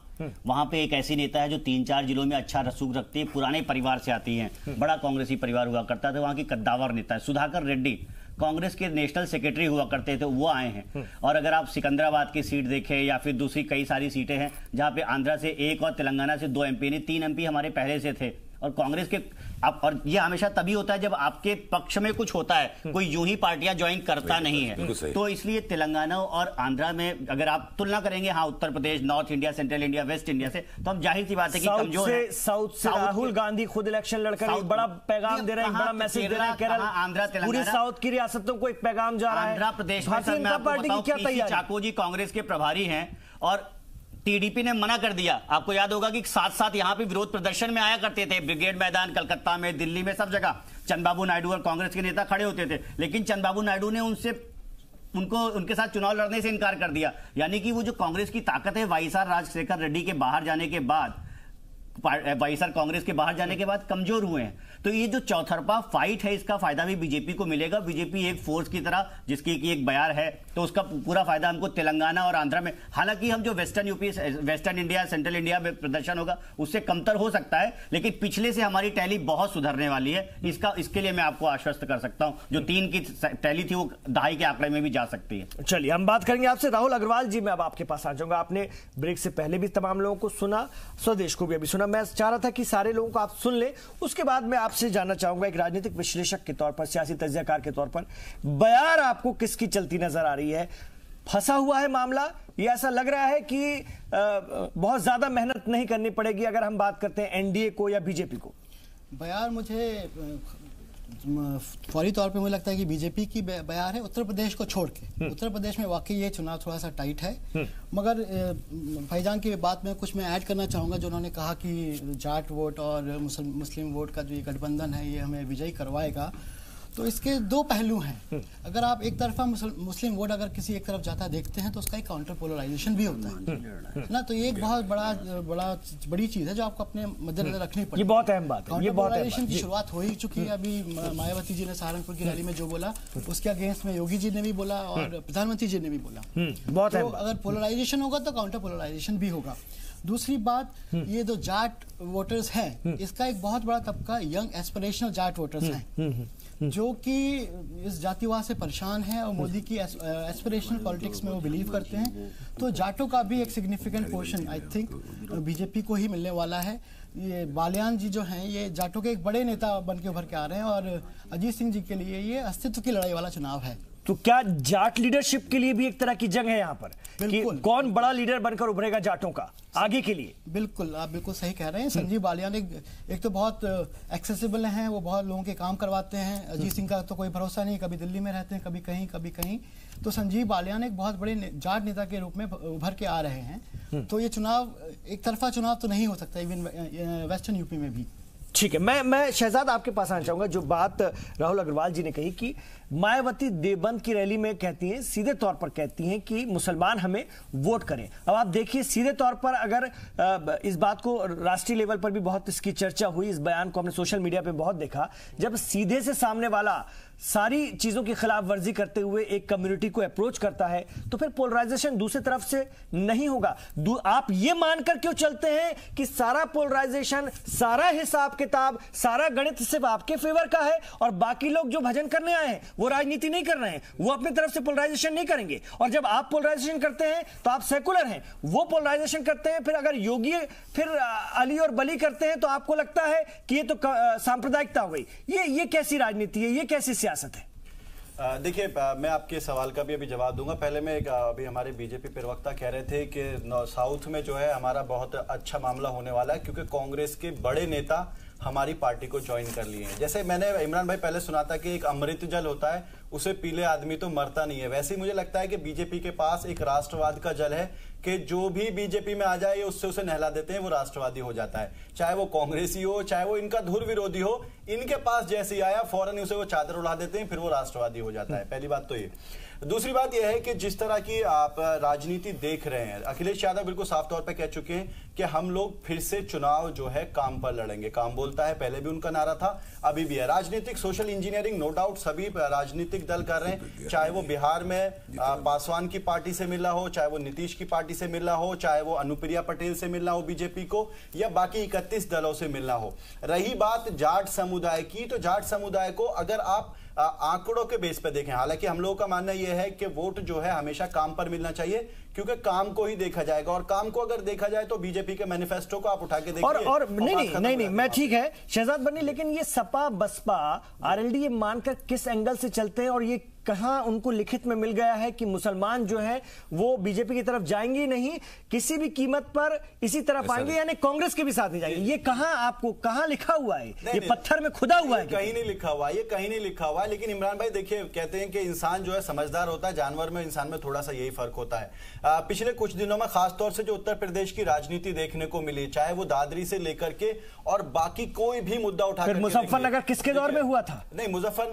वहां पे एक ऐसी नेता है जो 3-4 जिलों में अच्छा रसूख रखती है, पुराने परिवार से आती है, बड़ा कांग्रेसी परिवार हुआ करता था, वहां की कद्दावर नेता है। सुधाकर रेड्डी कांग्रेस के नेशनल सेक्रेटरी हुआ करते थे, वो आए हैं। और अगर आप सिकंदराबाद की सीट देखें या फिर दूसरी कई सारी सीटें हैं जहां पे आंध्रा से 1 और तेलंगाना से 2 एमपी, 3 एमपी हमारे पहले से थे। और कांग्रेस के और ये हमेशा तभी होता है जब आपके पक्ष में कुछ होता है, कोई यूं ही पार्टियां ज्वाइन करता नहीं है। तो इसलिए तेलंगाना और आंध्रा में अगर आप तुलना करेंगे, हाँ Uttar Pradesh, north India, central India, west India से, तो हम जाहिर सी बात है कि कमजोर है। साउथ से राहुल गांधी खुद इलेक्शन लड़कर एक बड़ा पैगाम दे रहे हैं, बड़ा मैसेज दे रहे हैं। केरल, आंध्रा, पूरी साउथ की रियासतों को एक पैगाम जा रहा है। आंध्र प्रदेश में भारतीय जनता पार्टी की क्या तैयारी? चाको जी कांग्रेस के प्रभारी हैं और टीडीपी ने मना कर दिया। आपको याद होगा कि साथ साथ यहां पे विरोध प्रदर्शन में आया करते थे, ब्रिगेड मैदान, कलकत्ता में, दिल्ली में, सब जगह चंद्रबाबू नायडू और कांग्रेस के नेता खड़े होते थे, लेकिन चंद्रबाबू नायडू ने उनके साथ चुनाव लड़ने से इनकार कर दिया। यानी कि वो जो कांग्रेस की ताकत है, वाईएसआर राजशेखर रेड्डी के बाहर जाने के बाद, वाईएसआर कांग्रेस के बाहर जाने के बाद कमजोर हुए हैं। तो ये जो चौतरफा फाइट है, इसका फायदा भी बीजेपी को मिलेगा। बीजेपी एक फोर्स की तरह, जिसकी की एक बयार है, तो उसका पूरा फायदा हमको तेलंगाना और आंध्र में, हालांकि हम जो western UP, western India, central India में प्रदर्शन होगा उससे कमतर हो सकता है, लेकिन पिछले से हमारी टैली बहुत सुधरने वाली है। इसके लिए मैं आपको आश्वस्त कर सकता हूं, जो 3 की टैली थी वो 2.5 के आंकड़े में भी जा सकती है। चलिए हम बात करेंगे आपसे। राहुल अग्रवाल जी, मैं अब आपके पास आ जाऊंगा। आपने ब्रेक से पहले भी तमाम लोगों को सुना, स्वदेश को भी अभी सुना। मैं चाह रहा था कि सारे लोगों को आप सुन ले, उसके बाद मैं आपसे जानना चाहूंगा एक राजनीतिक विश्लेषक के तौर पर, सियासी तज्जियाकार के तौर पर, बयार आपको किसकी चलती नजर आ रही है? फंसा हुआ है मामला, या ऐसा लग रहा है कि बहुत ज्यादा मेहनत नहीं करनी पड़ेगी अगर हम बात करते हैं एनडीए को या बीजेपी को? बयार मुझे फौरी तौर पे मुझे लगता है कि बीजेपी की बयार है, उत्तर प्रदेश को छोड़ के। उत्तर प्रदेश में वाकई ये चुनाव थोड़ा सा टाइट है, मगर भाईजान की बात में कुछ मैं ऐड करना चाहूँगा, जो उन्होंने कहा कि जाट वोट और मुस्लिम वोट का जो ये गठबंधन है ये हमें विजयी करवाएगा। तो इसके 2 पहलू हैं। अगर आप एक तरफा मुस्लिम वोट अगर किसी एक तरफ जाता देखते हैं तो उसका एक काउंटर पोलराइजेशन भी होता है ना, तो ये एक बहुत बड़ी चीज है जो आपको अपने मद्देनजर रखनी पड़ेगी। ये बहुत अहम बात है। ये पोलराइजेशन की शुरुआत हो ही चुकी है। अभी मायावती जी ने सहारनपुर की रैली में जो बोला उसके अगेंस्ट में योगी जी ने भी बोला और प्रधानमंत्री जी ने भी बोला। बहुत तो अगर पोलराइजेशन होगा तो काउंटर पोलराइजेशन भी होगा। दूसरी बात, ये जो जाट वोटर्स हैं, इसका एक बहुत बड़ा तबका यंग एस्पिरेशनल जाट वोटर्स हैं, जो कि इस जातिवाद से परेशान हैं और मोदी की एस्पिरेशनल पॉलिटिक्स में वो बिलीव करते हैं। तो जाटों का भी एक significant portion I think BJP को ही मिलने वाला है। ये बालियान जी जो हैं, ये जाटों के एक बड़े नेता बन के उभर के आ रहे हैं, और अजीत सिंह जी के लिए ये अस्तित्व की लड़ाई वाला चुनाव है। तो क्या जाट लीडरशिप के लिए भी एक तरह की जंग है यहाँ पर कि कौन बड़ा लीडर बनकर उभरेगा जाटों का आगे के लिए? बिल्कुल, आप बिल्कुल सही कह रहे हैं। संजीव बालियान एक तो बहुत एक्सेसिबल हैं, वो बहुत लोगों के काम करवाते हैं। अजीत सिंह का तो कोई भरोसा नहीं, कभी दिल्ली में रहते हैं, कभी कहीं। तो संजीव बालियान एक बहुत बड़े जाट नेता के रूप में उभर के आ रहे हैं। तो ये चुनाव एक तरफा चुनाव तो नहीं हो सकता, इवन वेस्टर्न यूपी में भी। ठीक है, मैं शहजाद आपके पास आना चाहूंगा। जो बात राहुल अग्रवाल जी ने कही कि मायावती देवबंद की रैली में कहती हैं, सीधे तौर पर कहती हैं कि मुसलमान हमें वोट करें। अब आप देखिए, सीधे तौर पर अगर इस बात को राष्ट्रीय लेवल पर भी बहुत इसकी चर्चा हुई, इस बयान को हमने सोशल मीडिया पे बहुत देखा, जब सीधे से सामने वाला सारी चीजों की खिलाफ वर्जी करते हुए एक कम्युनिटी को अप्रोच करता है, तो फिर पोलराइजेशन दूसरी तरफ से नहीं होगा। आप ये मानकर क्यों चलते हैं कि सारा पोलराइजेशन, सारा हिसाब किताब, सारा गणित सिर्फ आपके फेवर का है और बाकी लोग जो भजन करने आए हैं वो राजनीति नहीं कर रहे हैं, वो अपनी तरफ से पोलराइजेशन नहीं करेंगे। और जब आप पोलराइजेशन करते हैं तो आप सेकुलर हैं, वो पोलराइजेशन करते हैं, फिर अगर योगी फिर अली और बली करते हैं तो आपको लगता है कि ये तो सांप्रदायिकता हो गई। ये कैसी राजनीति है, ये कैसी सियासत है? देखिए, मैं आपके सवाल का भी अभी जवाब दूंगा। पहले मैं अभी हमारे बीजेपी प्रवक्ता कह रहे थे कि साउथ में जो है हमारा बहुत अच्छा मामला होने वाला है, क्योंकि कांग्रेस के बड़े नेता हमारी पार्टी को ज्वाइन कर लिए हैं। जैसे मैंने इमरान भाई पहले सुना था कि एक अमृत जल होता है, उसे पीले आदमी तो मरता नहीं है, वैसे ही मुझे लगता है कि बीजेपी के पास एक राष्ट्रवाद का जल है कि जो भी बीजेपी में आ जाए उससे उसे नहला देते हैं, वो राष्ट्रवादी हो जाता है। चाहे वो कांग्रेसी हो, चाहे वो इनका धुर विरोधी हो, इनके पास जैसे ही आया फौरन उसे वो चादर उड़ा देते हैं, फिर वो राष्ट्रवादी हो जाता है। पहली बात तो ये। दूसरी बात यह है कि जिस तरह की आप राजनीति देख रहे हैं, अखिलेश यादव बिल्कुल साफ तौर पे कह चुके हैं कि हम लोग फिर से चुनाव जो है काम पर लड़ेंगे। काम बोलता है, पहले भी उनका नारा था, अभी भी है। राजनीतिक सोशल इंजीनियरिंग नो डाउट सभी राजनीतिक दल कर रहे हैं, चाहे वो बिहार में पासवान की पार्टी से मिला हो, चाहे वो नीतीश की पार्टी से मिला हो, चाहे वो अनुप्रिया पटेल से मिलना हो बीजेपी को, या बाकी 31 दलों से मिलना हो। रही बात जाट समुदाय की, तो जाट समुदाय को अगर आप आंकड़ों के बेस पे देखें, हालांकि हम लोगों का मानना यह है कि वोट जो है हमेशा काम पर मिलना चाहिए, क्योंकि काम को ही देखा जाएगा, और काम को अगर देखा जाए तो बीजेपी के मैनिफेस्टो को आप उठा के देखिए। और नहीं, मैं ठीक है शहजाद बनी, लेकिन ये सपा बसपा आरएलडी ये मानकर किस एंगल से चलते हैं, और ये कहां उनको लिखित में मिल गया है कि मुसलमान जो है वो बीजेपी की तरफ जाएंगे नहीं, किसी भी कीमत पर इसी तरफ आएंगे, यानी कांग्रेस के भी साथ नहीं जाएंगे? ये कहां आपको कहां लिखा हुआ है? ये पत्थर में खुदा हुआ है? कहीं नहीं लिखा हुआ, ये कहीं नहीं लिखा हुआ है। लेकिन इमरान भाई देखिए, कहते हैं कि इंसान जो है समझदार होता है, जानवर में इंसान में थोड़ा सा यही फर्क होता है। पिछले कुछ दिनों में खासतौर से जो उत्तर प्रदेश की राजनीति देखने को मिली, चाहे वो दादरी से लेकर के और बाकी कोई भी मुद्दा उठा, मुजफ्फरनगर किसके दौर में हुआ था? नहीं,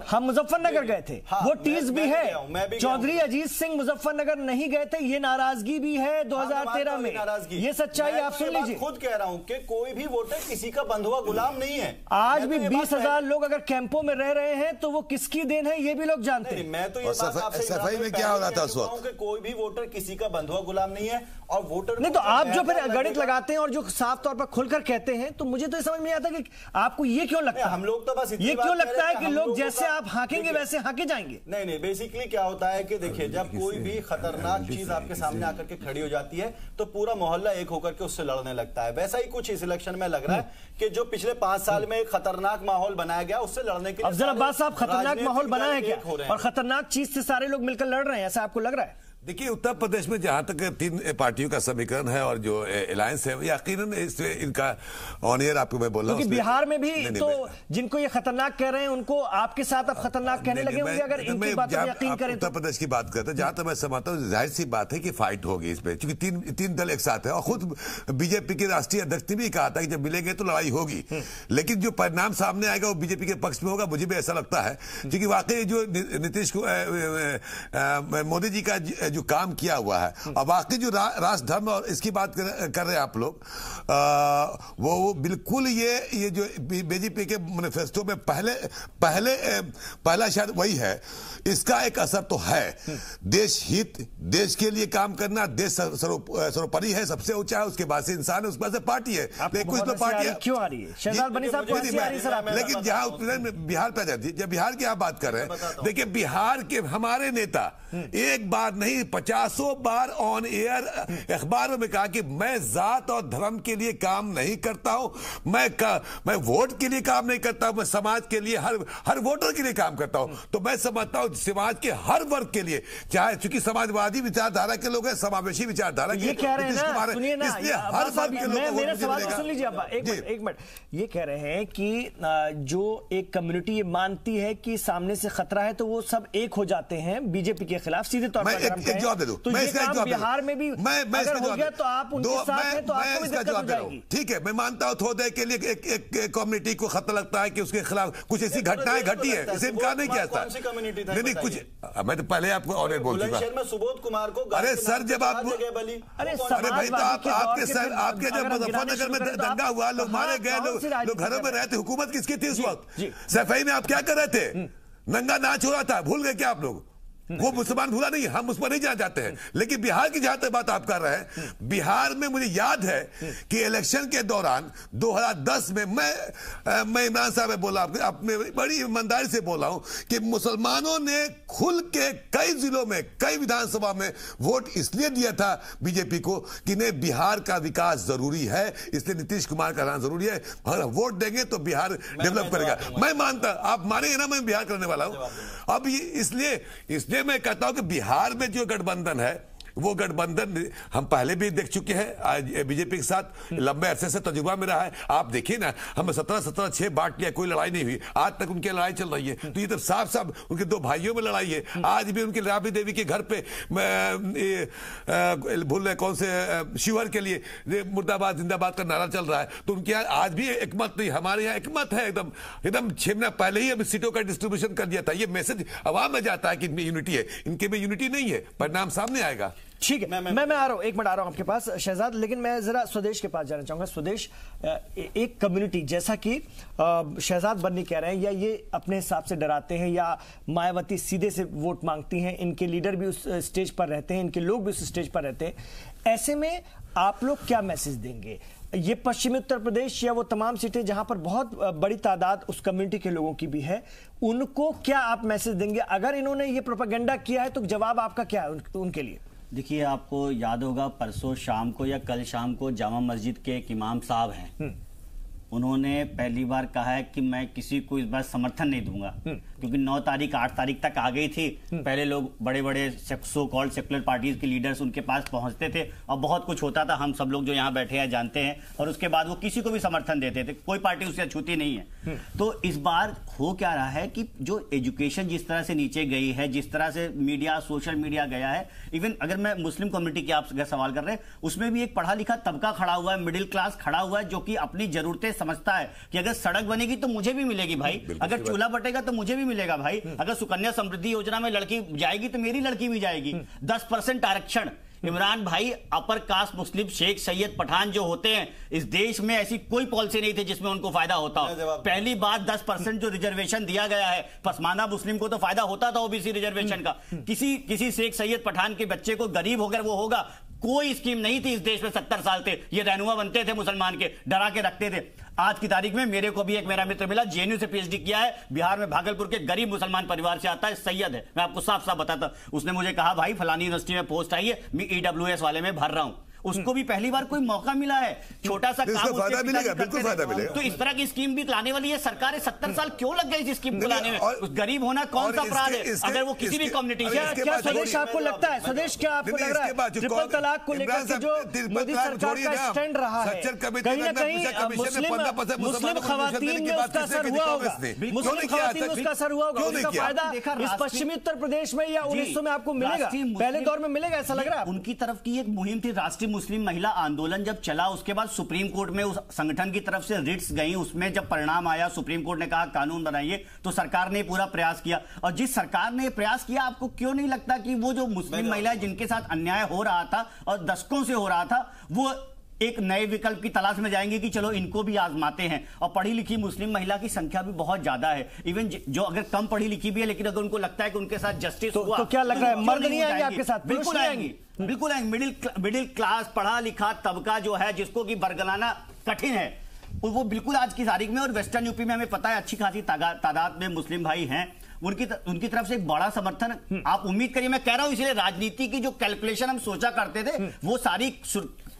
हम मुजफ्फरनगर गए थे, वो टीज भी है, चौधरी अजीत सिंह मुजफ्फरनगर नहीं गए थे, ये नाराजगी भी है 2013 में, ये सच्चाई आप सुन लीजिए। खुद कह रहा हूं कि कोई भी वोटर किसी का बंधुआ गुलाम नहीं है। आज भी 20,000 लोग अगर कैंपों में रह रहे हैं तो वो किसकी देन है, ये भी लोग जानते हैं। मैं तो ये बात आपसे सफाई में क्या हो रहा था उस वक्त, कोई भी वोटर किसी का बंधुआ गुलाम नहीं है। और वोटर नहीं, तो आप जो फिर गणित लगाते हैं और जो साफ तौर पर खुलकर कहते हैं, तो मुझे तो समझ में आता कि आपको ये क्यों लगता है, हम लोग तो बस ये क्यों लगता है कि लोग जैसे आप हाकेंगे वैसे हाके जाएंगे? नहीं, बेसिकली क्या होता है कि देखिए, जब कोई भी खतरनाक चीज आपके सामने आकर के खड़ी हो जाती है तो पूरा मोहल्ला एक होकर के उससे लड़ने लगता है। वैसा ही कुछ इस इलेक्शन में लग रहा है कि जो पिछले 5 साल में एक खतरनाक माहौल बनाया गया, उससे लड़ने के लिए अफजल अब्बास साहब, खतरनाक माहौल बनाया है क्या? और खतरनाक चीज से सारे लोग मिलकर लड़ रहे हैं, ऐसा आपको लग रहा है? देखिए, उत्तर प्रदेश में जहां तक 3 पार्टियों का समीकरण है और जो अलायंस है, यकीनन इसमें इनका ऑन एयर आपको मैं बोल रहा हूं, क्योंकि बिहार में भी तो जिनको ये खतरनाक कह रहे हैं उनको आपके साथ अब खतरनाक कहने लगे होंगे अगर इनकी बात पर यकीन करें। उत्तर प्रदेश की बात करते हैं, जहां तक मैं समझता हूं जाहिर सी बात है कि फाइट होगी इस पे, क्योंकि तीन दल एक साथ है, और खुद बीजेपी के राष्ट्रीय अध्यक्ष ने भी कहा था कि जब मिलेंगे तो लड़ाई होगी, लेकिन जो परिणाम सामने आएगा वो बीजेपी के पक्ष में होगा, मुझे भी ऐसा लगता है। क्योंकि वाकई जो नीतीश मोदी जी का जो काम किया हुआ है, और बाकी जो राष्ट्र धर्म और इसकी बात कर रहे हैं आप लोग, वो बिल्कुल ये जो बीजेपी के मैनिफेस्टो में पहला शायद वही है, इसका एक असर तो है। देश हित, देश के लिए काम करना, देश सर्वोपरि है, सबसे ऊंचा है, उसके बाद से इंसान है, उसके बाद से पार्टी है। लेकिन पार्टी क्यों आ रही है शहजाद बनी साहब? लेकिन जहां बिहार पे जाती है, जब बिहार की आप बात कर रहे हैं, देखिए बिहार के हमारे नेता एक बार नहीं 50 बार ऑन एयर अखबारों में कहा कि मैं जात और धर्म के लिए काम नहीं करता हूं, मैं वोट के लिए काम नहीं करता हूं, मैं समाज के लिए हर वोटर के लिए काम करता हूं। तो मैं समझता हूं समाज के हर वर्ग के लिए, चाहे चूंकि समाजवादी विचारधारा के लोग हैं, समावेशी विचारधारा के, ये कह रहे हैं ना, सुनिए ना, इसलिए हर वर्ग के लोग, मेरा सवाल सुन लीजिए अब, एक मिनट। ये कह रहे हैं कि जो एक कम्युनिटी ये मानती है कि सामने से खतरा है तो वो सब एक हो जाते हैं बीजेपी के खिलाफ, सीधे तौर पर एक जवाब दे दूं, मैं इसका एक जवाब बिहार में भी मैं इसका जवाब तो आप उनके साथ हैं तो आपको भी दिक्कत हो जाएगी। ठीक है, मैं मानता हूं थोड़ी देर के लिए एक कम्युनिटी को खतरा लगता है कि उसके खिलाफ कुछ ऐसी घटनाएं घटी है, इसे इनकार नहीं किया जाता। नहीं कुछ, मैं तो पहले आपको और बोल चुका। सुबोध कुमार को अरे सर, जब आप अरे भाई, तो आपके जब मुजफ्फरनगर में दंगा हुआ, लोग मारे गए, लोग घरों में रहते, हुकूमत किसकी थी उस वक्त? सफाई में आप क्या कर रहे थे? नंगा नाच हो रहा था, भूल गए क्या आप लोग? वो मुसलमान भूला नहीं, हम उस पर नहीं जाना चाहते हैं। लेकिन बिहार की जहां तक बात आप कर रहे हैं, बिहार में मुझे याद है कि इलेक्शन के दौरान 2010 में मैं इमरान साहब बोला, आपने बड़ी ईमानदारी से बोला हूं कि मुसलमानों ने खुल के कई जिलों में, कई विधानसभा में वोट इसलिए दिया था बीजेपी को कि नहीं, बिहार का विकास जरूरी है, इसलिए नीतीश कुमार का रहना जरूरी है, अगर वोट देंगे तो बिहार डेवलप करेगा। मैं मानता, आप मानेंगे ना, मैं बिहार करने वाला हूं। अब इसलिए मैं कहता हूं कि बिहार में जो गठबंधन है, वो गठबंधन हम पहले भी देख चुके हैं, आज बीजेपी के साथ लंबे अरसे से तजुर्बा में रहा है। आप देखिए ना, हम 17-17-6 बांट लिया, कोई लड़ाई नहीं हुई, आज तक उनकी लड़ाई चल रही है। तो ये तो साफ साफ उनके दो भाइयों में लड़ाई है। आज भी उनकी राबड़ी देवी के घर पे भूल रहे कौन से शिवर के लिए मुर्दाबाद जिंदाबाद का नारा चल रहा है। तो उनके यहाँ आज भी एक मत नहीं, हमारे यहाँ एक मत है। एकदम 6 महीना पहले ही सीटों का डिस्ट्रीब्यूशन कर दिया था। ये मैसेज अवाम में जाता है कि इनमें यूनिटी है, इनके में यूनिटी नहीं है, परिणाम सामने आएगा। ठीक है, मैं आ रहा हूं, 1 मिनट आ रहा हूं आपके पास शहजाद, लेकिन मैं जरा स्वदेश के पास जाना चाहूंगा। स्वदेश, एक कम्युनिटी जैसा कि शहजाद बन्नी कह रहे हैं, या ये अपने हिसाब से डराते हैं, या मायावती सीधे से वोट मांगती हैं, इनके लीडर भी उस स्टेज पर रहते हैं, इनके लोग भी उस स्टेज पर रहते हैं, ऐसे में आप लोग क्या मैसेज देंगे? ये पश्चिमी उत्तर प्रदेश या वो तमाम सीटें जहां पर बहुत बड़ी तादाद उस कम्युनिटी के लोगों की भी है, उनको क्या आप मैसेज देंगे? अगर इन्होंने ये प्रोपेगेंडा किया है तो जवाब आपका क्या है उनके लिए? देखिए, आपको याद होगा परसों शाम को या कल शाम को जामा मस्जिद के एक इमाम साहब हैं, उन्होंने पहली बार कहा है कि मैं किसी को इस बार समर्थन नहीं दूंगा, क्योंकि 9 तारीख 8 तारीख तक आ गई थी। पहले लोग बड़े बड़े सो कॉल्ड सेकुलर पार्टीज के लीडर्स उनके पास पहुंचते थे और बहुत कुछ होता था, हम सब लोग जो यहाँ बैठे हैं जानते हैं, और उसके बाद वो किसी को भी समर्थन देते थे, कोई पार्टी उससे छूती नहीं है। तो इस बार हो क्या रहा है कि जो एजुकेशन जिस तरह से नीचे गई है, जिस तरह से मीडिया, सोशल मीडिया गया है, इवन अगर मैं मुस्लिम कम्युनिटी की आप सवाल कर रहे हैं, उसमें भी एक पढ़ा लिखा तबका खड़ा हुआ है, मिडिल क्लास खड़ा हुआ है, जो कि अपनी जरूरतें समझता है कि अगर सड़क बनेगी तो मुझे भी मिलेगी भाई, अगर चूल्हा बटेगा तो मुझे भी मिलेगा भाई, अगर सुकन्या समृद्धि योजना में लड़की जाएगी तो मेरी लड़की भी जाएगी। 10% आरक्षण, इमरान भाई, अपर कास्ट मुस्लिम शेख सैयद पठान जो होते हैं, इस देश में ऐसी कोई पॉलिसी नहीं थी जिसमें उनको फायदा होता हो। पहली बात, 10% जो रिजर्वेशन दिया गया है, पसमाना मुस्लिम को तो फायदा होता था ओबीसी रिजर्वेशन का, किसी शेख सैयद पठान के बच्चे को गरीब होकर वो होगा, कोई स्कीम नहीं थी इस देश में 70 साल थे। ये रहनुमा बनते थे मुसलमान के, डरा के रखते थे। आज की तारीख में मेरे को भी एक मेरा मित्र मिला, जेएनयू से पीएचडी किया है, बिहार में भागलपुर के गरीब मुसलमान परिवार से आता है, सैयद है, मैं आपको साफ साफ बताता। उसने मुझे कहा भाई फलानी यूनिवर्सिटी में पोस्ट आई है, मैं ईडब्ल्यूएस वाले में भर रहा हूं। उसको भी पहली बार कोई मौका मिला है, छोटा सा काम फायदा मिलेगा, बिल्कुल फायदा मिलेगा। तो इस तरह की स्कीम भी लाने वाली है सरकार। 70 साल क्यों लग गए इस स्कीम को लाने में? गरीब होना कौन सा अपराध है अगर वो किसी भी कम्युनिटी से? क्या स्वदेश आपको लगता है, स्वदेश क्या आपको लग रहा है ट्रिपल तलाक को लेकर के जो मोदी सरकार का स्टैंड रहा है, कहीं ना कहीं मुस्लिम खवातीन में उसका असर हुआ होगा, मुस्लिम खवातीन में उसका असर हुआ होगा, उसका फायदा इस पश्चिमी उत्तर प्रदेश में या 1900 में आपको मिलेगा, पहले दौर में मिलेगा, ऐसा लग रहा है? उनकी तरफ की एक मुहिम थी, राष्ट्रीय मुस्लिम महिला आंदोलन जब चला, उसके बाद सुप्रीम कोर्ट में उस संगठन की तरफ से रिट्स गई, उसमें जब परिणाम आया, सुप्रीम कोर्ट ने कहा कानून बनाइए, तो सरकार ने पूरा प्रयास किया। और जिस सरकार ने प्रयास किया, आपको क्यों नहीं लगता कि वो जो मुस्लिम महिलाएं जिनके साथ अन्याय हो रहा था और दशकों से हो रहा था, वो एक नए विकल्प की तलाश में जाएंगे कि चलो इनको भी आजमाते हैं? और पढ़ी लिखी मुस्लिम महिला की संख्या भी बहुत ज्यादा है, इवन जो अगर कम पढ़ी लिखी भी है, लेकिन अगर उनको लगता है कि उनके साथ जस्टिस हुआ, तो क्या लग रहा है मर्द नहीं आएंगे आपके साथ? बिल्कुल आएंगी, बिल्कुल आएंगे। मिडिल क्लास पढ़ा लिखा तबका जो है, जिसको कि बरगलाना कठिन है, वो बिल्कुल आज की तारीख में, और वेस्टर्न यूपी में हमें पता है अच्छी खासी तादाद में मुस्लिम भाई हैं, उनकी तरफ से एक बड़ा समर्थन आप उम्मीद करिए। मैं कह रहा हूं, इसलिए राजनीति की जो कैलकुलेशन हम सोचा करते थे, वो सारी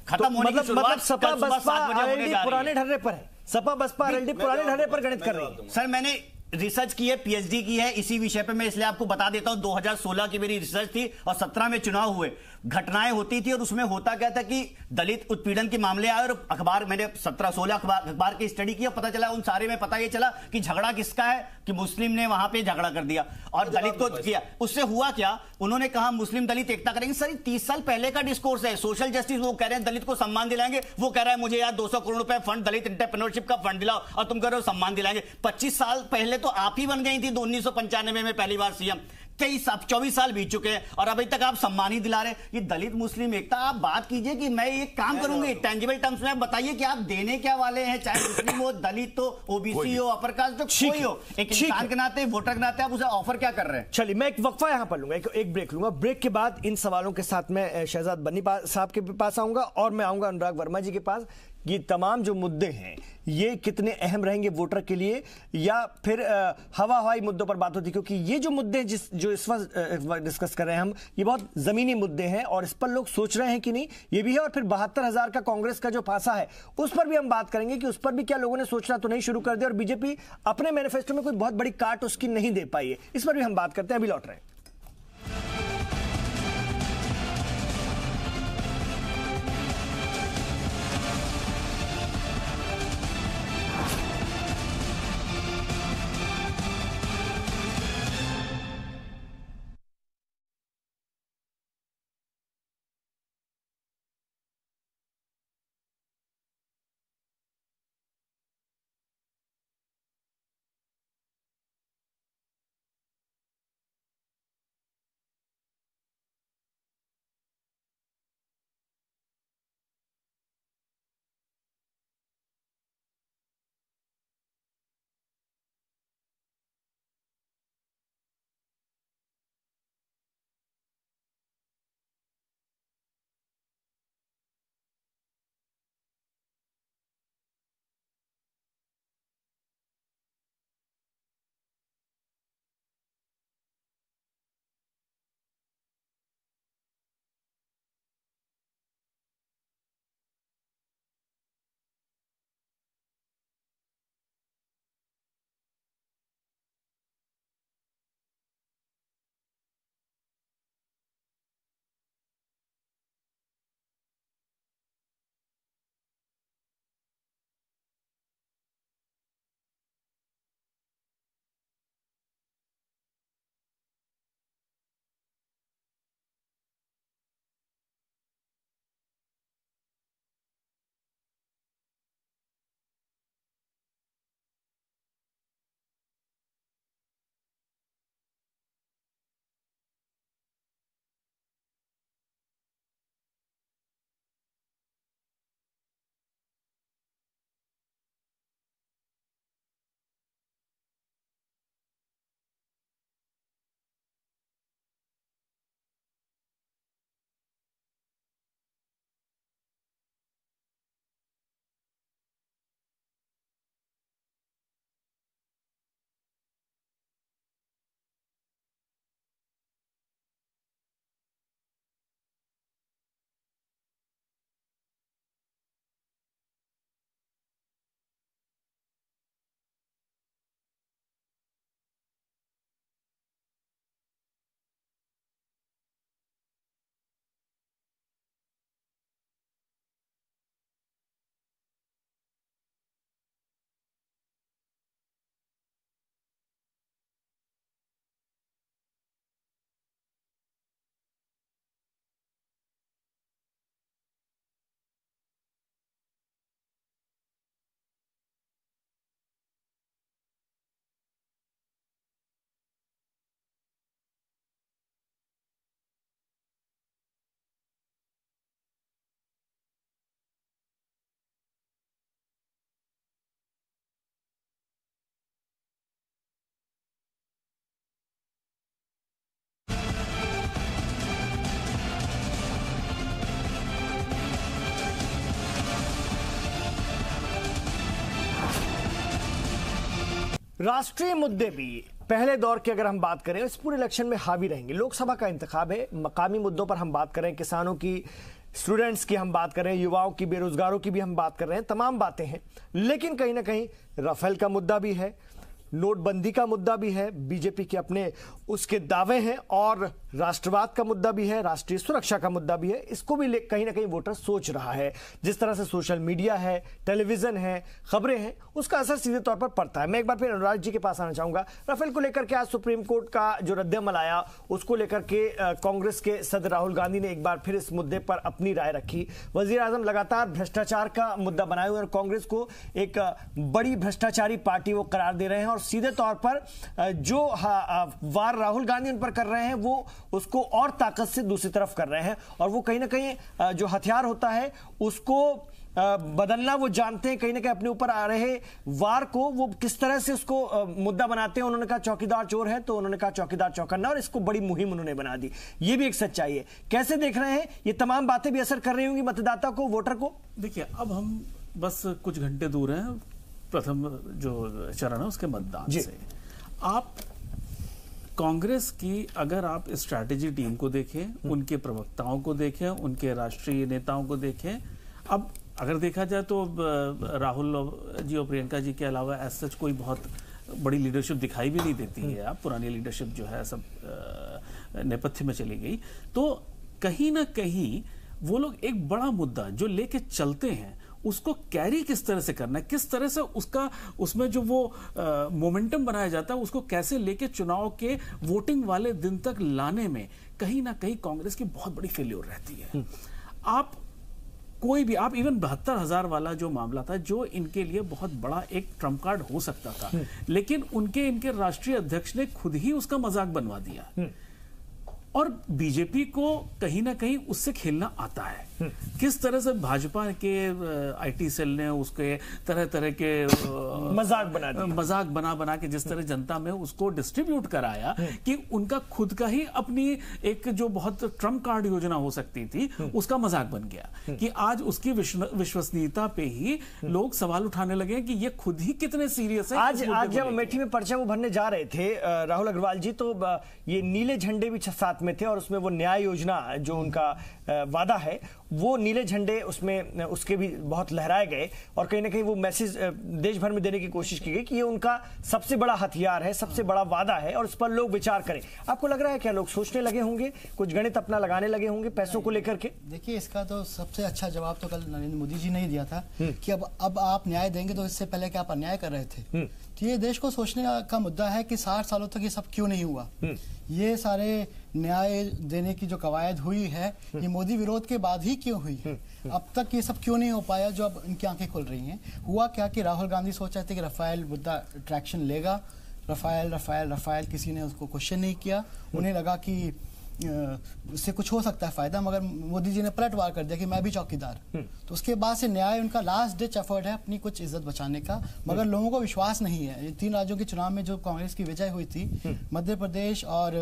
खत्म होने की शुरुआत सपा बसपा आरएलडी पुराने ढर्रे पर है, सपा बसपा आरएलडी पुराने ढर्रे पर गणित कर रही है। सर, मैंने रिसर्च की है, पीएचडी की है इसी विषय पे, मैं इसलिए आपको बता देता हूं। 2016 की मेरी रिसर्च थी और 17 में चुनाव हुए। घटनाएं होती थी और उसमें होता क्या था कि दलित उत्पीड़न के मामले आए और अखबार, मैंने 17-16 अखबार की स्टडी किया, पता चला उन सारे में पता ये चला कि झगड़ा किसका है कि मुस्लिम ने वहां पे झगड़ा कर दिया और दलित को किया। उससे हुआ क्या, उन्होंने कहा मुस्लिम दलित एकता करेंगे। सर 30 साल पहले का डिस्कोर्स है। सोशल जस्टिस वो कह रहे हैं दलित को सम्मान दिलाएंगे, वो कह रहा है मुझे यार 200 करोड़ रुपए फंड दलित एंटरप्रेन्योरशिप का फंड दिलाओ और तुम कह रहे हो सम्मान दिलाएंगे। 25 साल पहले तो आप ही बन गई थी 1995 में पहली बार सीएम। 24 साल बीत चुके हैं और अभी तक आप सम्मान ही दिला रहे हैं। ये दलित मुस्लिम एकता, आप बात कीजिए कि मैं एक काम करूंगी टेंजिबल टर्म्स में, बताइए कि आप देने क्या वाले हैं, चाहे मुस्लिम हो, दलित हो, ओबीसी हो, अपर कास्ट, जो कोई हो, एक इंसान के नाते, वोटर के नाते आप उसे ऑफर क्या कर रहे हैं? चलिए मैं एक वक्फा यहां पर लूंगा, एक ब्रेक लूंगा। ब्रेक के बाद इन सवालों के साथ मैं शहजाद बन्नी साहब के पास आऊंगा और मैं आऊंगा अनुराग वर्मा जी के पास। ये तमाम जो मुद्दे हैं ये कितने अहम रहेंगे वोटर के लिए, या फिर हवाई मुद्दों पर बात होती, क्योंकि ये जो मुद्दे जो इस वक्त डिस्कस कर रहे हैं हम, ये बहुत जमीनी मुद्दे हैं और इस पर लोग सोच रहे हैं कि नहीं, ये भी है। और फिर 72,000 का कांग्रेस का जो पासा है उस पर भी हम बात करेंगे कि उस पर भी क्या लोगों ने सोचना तो नहीं शुरू कर दिया और बीजेपी अपने मैनिफेस्टो में कोई बहुत बड़ी काट उसकी नहीं दे पाई है। इस पर भी हम बात करते हैं, अभी लौट रहे हैं। राष्ट्रीय मुद्दे भी पहले दौर की अगर हम बात करें इस पूरे इलेक्शन में हावी रहेंगे। लोकसभा का इंतखाब है, मकामी मुद्दों पर हम बात करें, किसानों की, स्टूडेंट्स की हम बात करें, युवाओं की, बेरोजगारों की भी हम बात कर रहे हैं, तमाम बातें हैं। लेकिन कहीं ना कहीं राफेल का मुद्दा भी है, नोटबंदी का मुद्दा भी है, बीजेपी के अपने उसके दावे हैं और राष्ट्रवाद का मुद्दा भी है, राष्ट्रीय सुरक्षा का मुद्दा भी है। इसको भी कहीं ना कहीं वोटर सोच रहा है। जिस तरह से सोशल मीडिया है, टेलीविजन है, खबरें हैं, उसका असर सीधे तौर पर पड़ता है। मैं एक बार फिर अनुराग जी के पास आना चाहूंगा। राफेल को लेकर के आज सुप्रीम कोर्ट का जो रद्द-ए-अमल आया, उसको लेकर के कांग्रेस के सदर राहुल गांधी ने एक बार फिर इस मुद्दे पर अपनी राय रखी। वजीर आजम लगातार भ्रष्टाचार का मुद्दा बनाए हुए और कांग्रेस को एक बड़ी भ्रष्टाचारी पार्टी वो करार दे रहे हैं और सीधे तौर पर जो वार राहुल गांधी उन पर कर रहे हैं वो उसको और ताकत से दूसरी तरफ कर रहे हैं। और वो कहीं ना कहीं जो हथियार होता है उसको बदलना वो जानते हैं। कहीं ना कहीं अपने ऊपर आ रहे वार को वो किस तरह से उसको मुद्दा बनाते हैं। उन्होंने कहा चौकीदार चोर है तो उन्होंने कहा चौकीदार चौकन्ना, और इसको बड़ी मुहिम उन्होंने बना दी। ये भी एक सच्चाई है। कैसे देख रहे हैं ये तमाम बातें भी असर कर रही होंगी मतदाता को, वोटर को? देखिए, अब हम बस कुछ घंटे दूर हैं प्रथम जो चरण है उसके मतदान से। आप कांग्रेस की अगर आप स्ट्रैटेजी टीम को देखें, उनके प्रवक्ताओं को देखें, उनके राष्ट्रीय नेताओं को देखें, अब अगर देखा जाए तो राहुल जी और प्रियंका जी के अलावा ऐसा कोई बहुत बड़ी लीडरशिप दिखाई भी नहीं देती है। अब पुरानी लीडरशिप जो है सब नेपथ्य में चली गई। तो कहीं ना कहीं वो लोग एक बड़ा मुद्दा जो लेके चलते हैं उसको कैरी किस तरह से करना है, किस तरह से उसका उसमें जो वो मोमेंटम बनाया जाता है उसको कैसे लेके चुनाव के वोटिंग वाले दिन तक लाने में कहीं ना कहीं कांग्रेस की बहुत बड़ी फेल्योर रहती है। आप कोई भी, आप इवन 72,000 वाला जो मामला था जो इनके लिए बहुत बड़ा एक ट्रम्प कार्ड हो सकता था, लेकिन इनके राष्ट्रीय अध्यक्ष ने खुद ही उसका मजाक बनवा दिया। और बीजेपी को कहीं ना कहीं उससे खेलना आता है। किस तरह से भाजपा के आईटी सेल ने उसके तरह तरह के मजाक बना के जिस तरह जनता में उसको डिस्ट्रीब्यूट कराया कि उनका खुद का ही अपनी एक जो बहुत ट्रम्प कार्ड योजना हो सकती थी उसका मजाक बन गया कि आज उसकी विश्वसनीयता पे ही लोग सवाल उठाने लगे कि ये खुद ही कितने सीरियस है। आज जब अमेठी में पर्चा वो भरने जा रहे थे राहुल अग्रवाल जी, तो ये नीले झंडे भी साथ में थे और उसमें वो न्याय योजना जो उनका वादा है वो नीले झंडे उसमें उसके भी बहुत लहराए गए और कहीं ना कहीं वो मैसेज देश भर में देने की कोशिश की गई कि ये उनका सबसे बड़ा हथियार है, सबसे बड़ा वादा है और इस पर लोग विचार करें। आपको लग रहा है क्या लोग सोचने लगे होंगे, कुछ गणित अपना लगाने लगे होंगे पैसों को लेकर के? देखिए, इसका तो सबसे अच्छा जवाब तो कल नरेंद्र मोदी जी ने ही दिया था कि अब आप न्याय देंगे तो इससे पहले कि आप अन्याय कर रहे थे। तो ये देश को सोचने का मुद्दा है कि 60 सालों तक ये सब क्यों नहीं हुआ। ये सारे न्याय देने की जो कवायद हुई है ये मोदी विरोध के बाद ही क्यों हुई है? अब तक ये सब क्यों नहीं हो पाया जो अब इनकी आंखें खुल रही हैं? हुआ क्या कि राहुल गांधी सोच रहे थे कि राफेल मुद्दा ट्रैक्शन लेगा, राफेल किसी ने उसको क्वेश्चन नहीं किया। उन्हें लगा कि इससे कुछ हो सकता है फायदा, मगर मोदी जी ने पलटवार कर दिया कि मैं भी चौकीदार। तो उसके बाद से न्याय उनका लास्ट डिच एफर्ट है अपनी कुछ इज्जत बचाने का, मगर लोगों को विश्वास नहीं है। ये 3 राज्यों के चुनाव में जो कांग्रेस की विजय हुई थी, मध्य प्रदेश और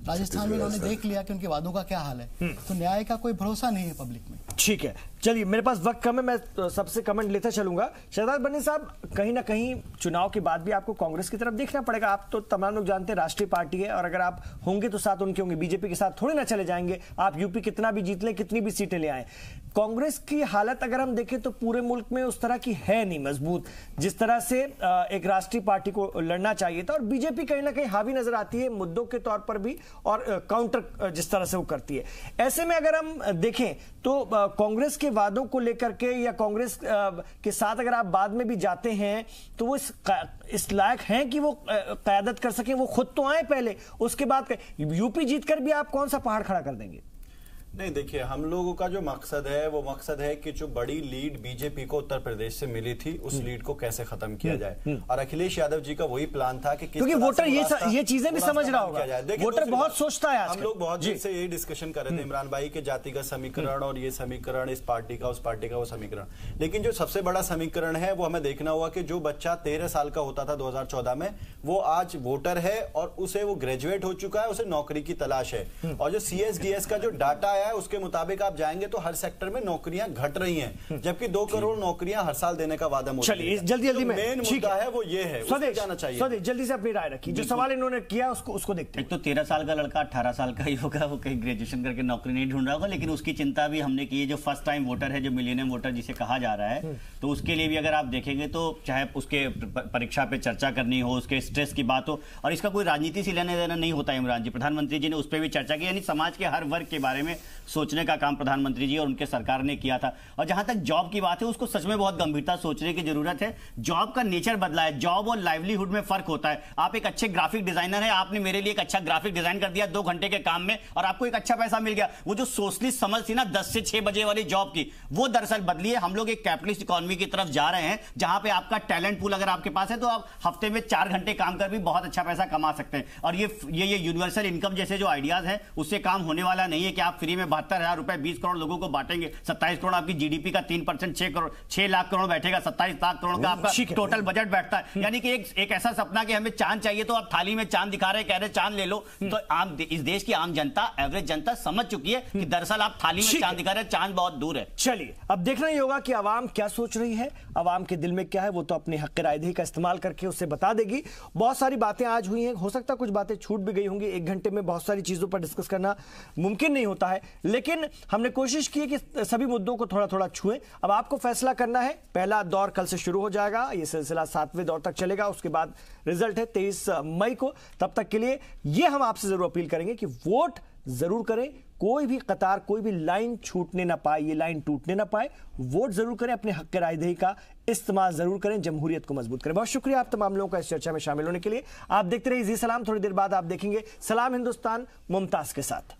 राजस्थान में, उन्होंने देख लिया कि उनके वादों का क्या हाल है। तो न्याय का कोई भरोसा नहीं है पब्लिक में। ठीक है, चलिए मेरे पास वक्त कम है, मैं सबसे कमेंट लेता चलूंगा। शहजाद बनी साहब, कहीं ना कहीं चुनाव के बाद भी आपको कांग्रेस की तरफ देखना पड़ेगा। आप तो तमाम लोग जानते हैं राष्ट्रीय पार्टी है और अगर आप होंगे तो साथ उनके होंगे, बीजेपी के साथ थोड़ी ना चले जाएंगे। आप यूपी कितना भी जीत लें, कितनी भी सीटें ले आए, कांग्रेस की हालत अगर हम देखें तो पूरे मुल्क में उस तरह की है नहीं मजबूत जिस तरह से एक राष्ट्रीय पार्टी को लड़ना चाहिए था। और बीजेपी कहीं ना कहीं हावी नजर आती है मुद्दों के तौर पर भी और काउंटर जिस तरह से वो करती है। ऐसे में अगर हम देखें तो कांग्रेस के वादों को लेकर के या कांग्रेस के साथ अगर आप बाद में भी जाते हैं तो वो इस लायक हैं कि वो क़यादत कर सकें? वो खुद तो आए पहले, उसके बाद यूपी जीतकर भी आप कौन सा पहाड़ खड़ा कर देंगे? नहीं, देखिए, हम लोगों का जो मकसद है वो मकसद है कि जो बड़ी लीड बीजेपी को उत्तर प्रदेश से मिली थी उस लीड को कैसे खत्म किया जाए। और अखिलेश यादव जी का वही प्लान था कि क्योंकि वोटर ये चीजें भी समझ रहा होगा, वोटर बहुत सोचता है। हम लोग बहुत देर से यही डिस्कशन कर रहे थे इमरान भाई के जातिगत समीकरण और ये समीकरण, इस पार्टी का उस पार्टी का वो समीकरण, लेकिन जो सबसे बड़ा समीकरण है वो हमें देखना हुआ कि जो बच्चा 13 साल का होता था 2014 में, वो आज वोटर है और उसे वो ग्रेजुएट हो चुका है, उसे नौकरी की तलाश है। और जो CSDS का जो डाटा आया है उसके मुताबिक आप जाएंगे तो हर सेक्टर में नौकरियां घट रही हैं, जबकि 2 करोड़ नौकरियां हर साल देने का वादा मोदी। चलिए जल्दी में मेन मुद्दा है वो ये है, स्वदेश जाना चाहिए। स्वदेश जल्दी से अपनी राय रखी, जो सवाल इन्होंने किया उसको देखते हैं। एक तो 13 साल का लड़का 18 साल का ही होगा, वो कहीं ग्रेजुएशन करके नौकरी नहीं ढूंढ रहा होगा, लेकिन उसकी चिंता भी हमने की है। जो फर्स्ट टाइम वोटर है, जो मिलेनियम वोटर जिसे कहा जा रहा है, तो उसके लिए भी अगर आप देखेंगे तो चाहे उसके परीक्षा पे चर्चा करनी हो, उसके स्ट्रेस की बात हो, और इसका कोई राजनीति से लेना देना नहीं होता। इमरान जी, प्रधानमंत्री जी ने उस पर भी चर्चा की, यानी समाज के हर वर्ग के बारे में सोचने का काम प्रधानमंत्री जी और उनके सरकार ने किया था। और जहां तक जॉब की बात है, उसको सच में बहुत गंभीरता सोचने की जरूरत है। जॉब का नेचर बदला है, जॉब और लाइवलीहुड में फर्क होता है। आप एक अच्छे ग्राफिक डिजाइनर है, आपने मेरे लिए एक अच्छा ग्राफिक डिजाइन कर दिया 2 घंटे के काम में और आपको एक अच्छा पैसा मिल गया। वो जो सोशलिस्ट समझ थी ना 10 से 6 बजे वाली जॉब की, वो दरअसल बदली है। हम लोग एक कैपिटलिस्ट इकोनॉमी की तरफ जा रहे हैं, जहां पे आपका टैलेंट पूल अगर आपके पास है तो आप हफ्ते में 4 घंटे काम कर भी बहुत अच्छा पैसा कमा सकते हैं। और ये यूनिवर्सल इनकम जैसे जो आइडियाज है, उससे काम होने वाला नहीं है कि आप फ्री में 72,000 रुपए 20 करोड़ लोगों को बांटेंगे। 27 करोड़ आपकी जीडीपी का 3%, 6 लाख करोड़ बैठेगा, 27 लाख करोड़ का आपका टोटल बजट बैठता है। यानी कि एक ऐसा सपना कि हमें चांद चाहिए तो आप थाली में चांद दिखा रहे, कह रहे चांद ले लो। तो आम इस देश की आम जनता, एवरेज जनता समझ चुकी है कि दरअसल आप थाली में चांद दिखा रहे, चांद बहुत दूर है। चलिए अब देखना ही होगा कि आवाम क्या सोच रही है, आवाम के दिल में क्या है, वो तो अपने हक रायदही का इस्तेमाल करके उससे बता देगी। बहुत सारी बातें आज हुई हैं, हो सकता है कुछ बातें छूट भी गई होंगी। 1 घंटे में बहुत सारी चीजों पर डिस्कस करना मुमकिन नहीं होता है, लेकिन हमने कोशिश की है कि सभी मुद्दों को थोड़ा थोड़ा छुएं। अब आपको फैसला करना है। पहला दौर कल से शुरू हो जाएगा, यह सिलसिला 7वें दौर तक चलेगा। उसके बाद रिजल्ट है 23 मई को। तब तक के लिए यह हम आपसे जरूर अपील करेंगे कि वोट जरूर करें, कोई भी कतार, कोई भी लाइन छूटने ना पाए, ये लाइन टूटने ना पाए। वोट जरूर करें, अपने हक रायदही का इस्तेमाल जरूर करें, जमहूरियत को मजबूत करें। बहुत शुक्रिया आप तमाम लोगों का इस चर्चा में शामिल होने के लिए। आप देखते रहिए जी सलाम। थोड़ी देर बाद आप देखेंगे सलाम हिंदुस्तान मुमताज के साथ।